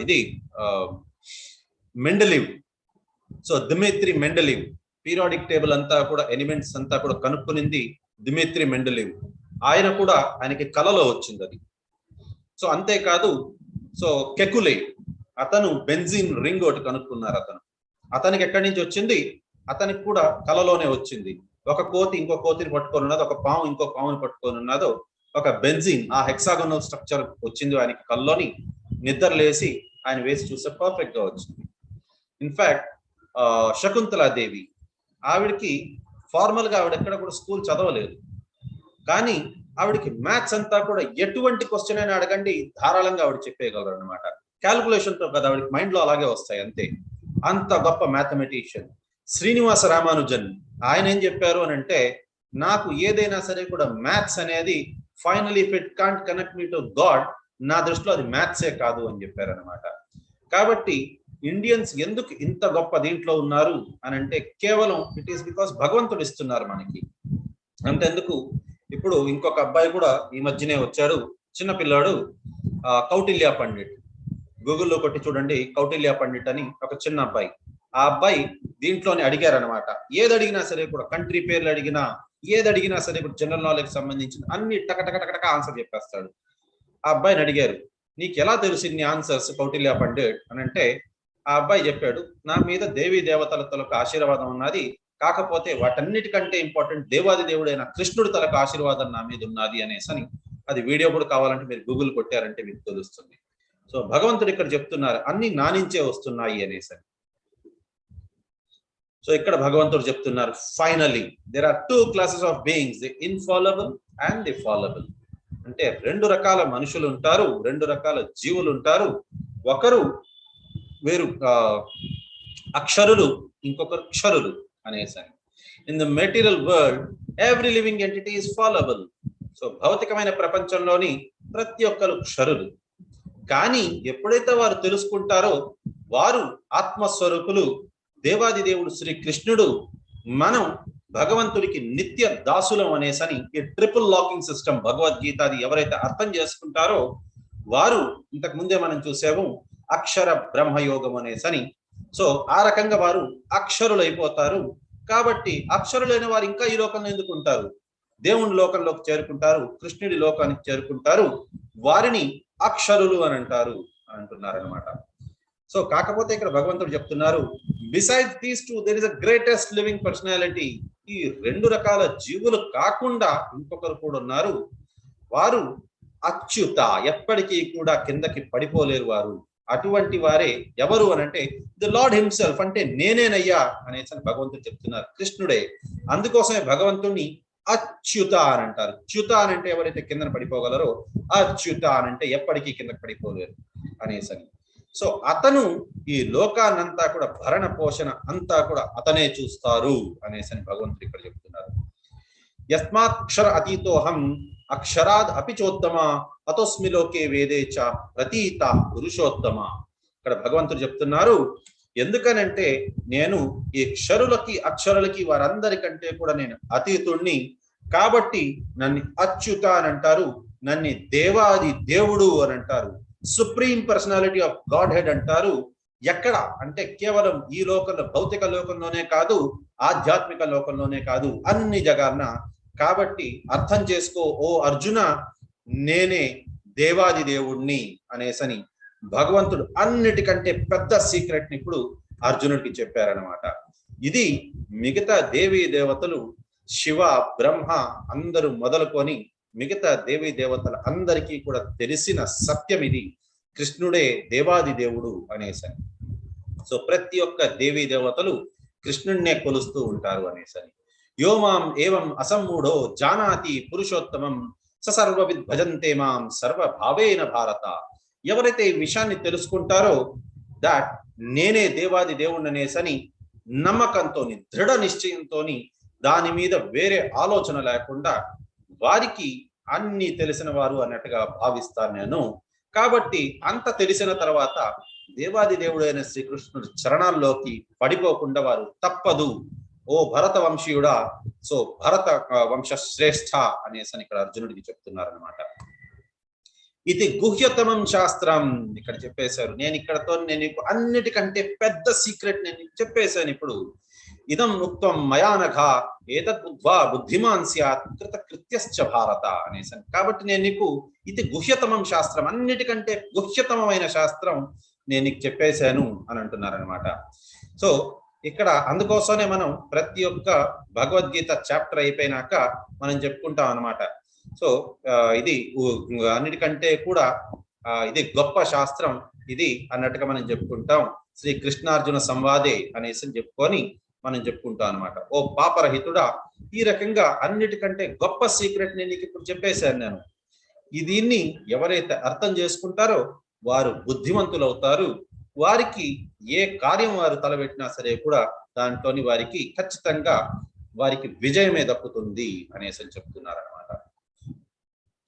ఇది Mendeleev, so Dmitri Mendeleev, periodic table అంతా కూడా ఎలిమెంట్స్ అంతా కూడా కనుక్కునింది దిమిత్రి మెండలివ్. ఆయన కూడా ఆయనకి కలలో వచ్చింది అది. సో అంతేకాదు, సో కెకులే అతను బెంజిన్ రింగ్ ఒకటి కనుక్కున్నారు. అతనికి ఎక్కడి నుంచి వచ్చింది, అతనికి కూడా కలలోనే వచ్చింది. ఒక కోతి ఇంకో కోతిని పట్టుకొని ఉన్నది, ఒక పాము ఇంకో పాముని పట్టుకొని ఉన్నదో, ఒక బెంజిన్ ఆ హెక్సాగోనల్ స్ట్రక్చర్ వచ్చింది ఆయనకి కల్లోని. నిద్ర లేసి ఆయన వేసి చూస్తే పర్ఫెక్ట్ గా వచ్చింది. ఇన్ఫాక్ట్ శకుంతలాదేవి, ఆవిడకి ఫార్మల్ గా ఆవిడ ఎక్కడ కూడా స్కూల్ చదవలేదు, కానీ ఆవిడకి మ్యాథ్స్ అంతా కూడా ఎటువంటి క్వశ్చన్ అయినా అడగండి ధారాళంగా ఆవిడ చెప్పేయగలరు అనమాట. క్యాల్కులేషన్ తో కదా ఆవిడకి మైండ్ లో అలాగే వస్తాయి అంతే, అంత గొప్ప మ్యాథమెటిషియన్. శ్రీనివాస రామానుజన్ ఆయన ఏం చెప్పారు అని అంటే, నాకు ఏదైనా సరే కూడా మ్యాథ్స్ అనేది finally if it can't connect me to God, నా దృష్టిలో అది మ్యాథ్సే కాదు అని చెప్పారు అనమాట. కాబట్టి ఇండియన్స్ ఎందుకు ఇంత గొప్ప దీంట్లో ఉన్నారు అని అంటే కేవలం ఇట్ ఈస్ బికాస్ భగవంతుడు ఇస్తున్నారు మనకి. అంతెందుకు, ఇప్పుడు ఇంకొక అబ్బాయి కూడా ఈ మధ్యనే వచ్చాడు, చిన్న పిల్లాడు, కౌటిల్య పండిట్. గూగుల్లో కొట్టి చూడండి, కౌటిల్య పండిట్ అని ఒక చిన్న అబ్బాయి. ఆ అబ్బాయి దీంట్లోనే అడిగారు అనమాట, ఏది అడిగినా సరే కూడా, కంట్రీ పేర్లు అడిగినా, ఏది అడిగినా సరే ఇప్పుడు జనరల్ నాలెడ్జ్ సంబంధించిన అన్ని టకటక ఆన్సర్ చెప్పేస్తాడు. ఆ అబ్బాయిని అడిగారు, నీకు ఎలా తెలిసింది ఆన్సర్స్ కౌటిల్య పండిట్ అని అంటే, ఆ ఆ అబ్బాయి చెప్పాడు, నా మీద దేవీ దేవతల తలకు ఆశీర్వాదం ఉన్నది, కాకపోతే వాటన్నిటికంటే ఇంపార్టెంట్ దేవాది దేవుడైన కృష్ణుడి తలకు ఆశీర్వాదం నా మీద ఉన్నది అనేసని. అది వీడియో కూడా కావాలంటే మీరు గూగుల్ కొట్టారంటే మీకు తెలుస్తుంది. సో భగవంతుడు ఇక్కడ చెప్తున్నారు అన్ని నా నుంచే వస్తున్నాయి అనేసని. సో ఇక్కడ భగవంతుడు చెప్తున్నారు finally there are 2 classes of beings, the infallible and the fallible. అంటే 2 రకాల మనుషులు ఉంటారు, 2 రకాల జీవులు ఉంటారు. ఒకరు వేరు అక్షరులు, ఇంకొకరు క్షరులు అనేసని. In the material world every living entity is fallible. So భౌతికమైన ప్రపంచంలోని ప్రతి ఒక్కరు క్షరులు. కానీ ఎప్పుడైతే వారు తెలుసుకుంటారో వారు ఆత్మస్వరూపులు, దేవాది దేవుడు శ్రీకృష్ణుడు, మనం భగవంతుడికి నిత్య దాసులం అనేసని. ఈ ట్రిపుల్ లాకింగ్ సిస్టమ్ భగవద్గీత అది ఎవరైతే అర్థం చేసుకుంటారో వారు, ఇంతకు ముందే మనం చూసాము అక్షర బ్రహ్మయోగం అనేసని. సో ఆ రకంగా వారు అక్షరులు అయిపోతారు. కాబట్టి అక్షరులైన వారు ఇంకా ఈ లోకంలో ఎందుకు ఉంటారు? దేవుని లోకంలోకి చేరుకుంటారు, కృష్ణుడి లోకానికి చేరుకుంటారు. వారిని అక్షరులు అని అంటున్నారు అనమాట. సో కాకపోతే ఇక్కడ భగవంతుడు చెప్తున్నారు besides these 2 there is a greatest living personality. ఈ 2 రకాల జీవులు కాకుండా ఇంకొకరు కూడా ఉన్నారు. వారు అచ్యుత, ఎప్పటికీ కూడా కిందకి పడిపోలేరు వారు. అటువంటి వారే ఎవరు అని అంటే ది లార్డ్ హిమ్సెల్ఫ్, అంటే నేనేనయ్యా అనేసి భగవంతుడు చెప్తున్నారు, కృష్ణుడే. అందుకోసమే భగవంతుడిని అచ్యుత అని అంటారు. చ్యుత అని అంటే ఎవరైతే కిందన పడిపోగలరో, అచ్యుత అని అంటే ఎప్పటికీ కిందకి పడిపోలేరు అనేసని. సో అతను ఈ లోకాన్నంతా కూడా భరణ పోషణ అంతా కూడా అతనే చూస్తారు అనేసని భగవంతుడు ఇక్కడ చెప్తున్నారు. యస్మాక్షర అతీతోహం అక్షరాద్ అపిచోత్తమ అతోస్మి లోకే వేదే చ ప్రతీత పురుషోత్తమ. ఇక్కడ భగవంతుడు చెప్తున్నారు ఎందుకనంటే నేను ఈ క్షరులకి అక్షరులకి వారందరికంటే కూడా నేను అతీతుణ్ణి, కాబట్టి నన్ను అచ్యుత అని అంటారు, నన్ను దేవాది దేవుడు అని అంటారు, supreme personality of God head అంటారు. ఎక్కడ అంటే కేవలం ఈ లోకంలో, భౌతిక లోకంలోనే కాదు, ఆధ్యాత్మిక లోకంలోనే కాదు, అన్ని జగాన. కాబట్టి అర్థం చేసుకో ఓ అర్జున, నేనే దేవాది దేవుణ్ణి అనేసని భగవంతుడు అన్నిటికంటే పెద్ద సీక్రెట్ ని ఇప్పుడు అర్జునుడికి చెప్పారనమాట. ఇది మిగతా దేవీ దేవతలు, శివ బ్రహ్మ అందరూ మొదలుకొని మిగతా దేవీ దేవతల అందరికీ కూడా తెలిసిన సత్యం ఇది, కృష్ణుడే దేవాది దేవుడు అనేసని. సో ప్రతి ఒక్క దేవీ దేవతలు కృష్ణుడినే కొలుస్తూ ఉంటారు అనేసని. యోమాం ఏవం అసమ్మూఢో జానాతి పురుషోత్తమం సర్వవిద్ భజంతే మాం సర్వభావేన భారత. ఎవరైతే ఈ విషయాన్ని తెలుసుకుంటారో దాట్ నేనే దేవాది దేవుణ్ణి అనేసని నమ్మకంతో, దృఢ నిశ్చయంతో, దాని మీద వేరే ఆలోచన లేకుండా వారికి అన్ని తెలిసిన వారు అన్నట్టుగా భావిస్తాను నేను. కాబట్టి అంత తెలిసిన తర్వాత దేవాది దేవుడైన శ్రీకృష్ణుడు చరణాల్లోకి పడిపోకుండా వారు తప్పదు ఓ భరత వంశీయుడా, సో భరత వంశ శ్రేష్ఠ అనేసని ఇక్కడ అర్జునుడికి చెప్తున్నారు అనమాట. ఇది గుహ్యతమం శాస్త్రం ఇక్కడ చెప్పేశారు. నేను అన్నిటికంటే పెద్ద సీక్రెట్ నేను చెప్పేశాను ఇప్పుడు. ఇదం ఉక్తం మయానఘ ఏతద్ బుద్ధ్వా బుద్ధిమాన్ స్యాత్ కృత కృత్యశ్చ భారత అనేసాను. కాబట్టి నేను నీకు ఇది గుహ్యతమం శాస్త్రం, అన్నిటికంటే గుహ్యతమైన శాస్త్రం నేను నీకు చెప్పేశాను అని అంటున్నారనమాట. సో ఇక్కడ అందుకోసమే మనం ప్రతి ఒక్క భగవద్గీత చాప్టర్ అయిపోయినాక మనం చెప్పుకుంటాం అనమాట. సో ఇది అన్నిటికంటే కూడా ఇది గొప్ప శాస్త్రం ఇది అన్నట్టుగా మనం చెప్పుకుంటాం. శ్రీ కృష్ణార్జున సంవాదే అనేసి చెప్పుకొని మనం చెప్పుకుంటాం అనమాట. ఓ పాపరహితుడా, ఈ రకంగా అన్నిటికంటే గొప్ప సీక్రెట్ నేను నీకు ఇప్పుడు చెప్పేశాను నేను. దీన్ని ఎవరైతే అర్థం చేసుకుంటారో వారు బుద్ధిమంతులు అవుతారు. వారికి ఏ కార్యం వారు తలపెట్టినా సరే కూడా దాంట్లోని వారికి ఖచ్చితంగా వారికి విజయమే దక్కుతుంది అనేసి చెప్తున్నారు అనమాట.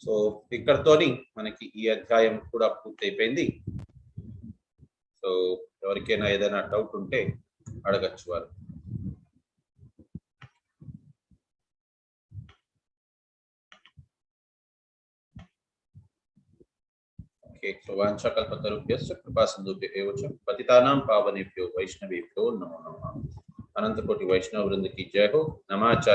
సో ఇక్కడతోని మనకి ఈ అధ్యాయం కూడా పూర్తయిపోయింది. సో ఎవరికైనా ఏదైనా డౌట్ ఉంటే అడగచ్చు వారు. సో వాంఛాకల్పతరుభ్యశ్చ కృపాసింధుభ్యో ఏవ చ పతితానాం పావనేభ్యో వైష్ణవేభ్యో నమో నమః. అనంతకోటి వైష్ణవ వృంద की जय हो. नमाचार्य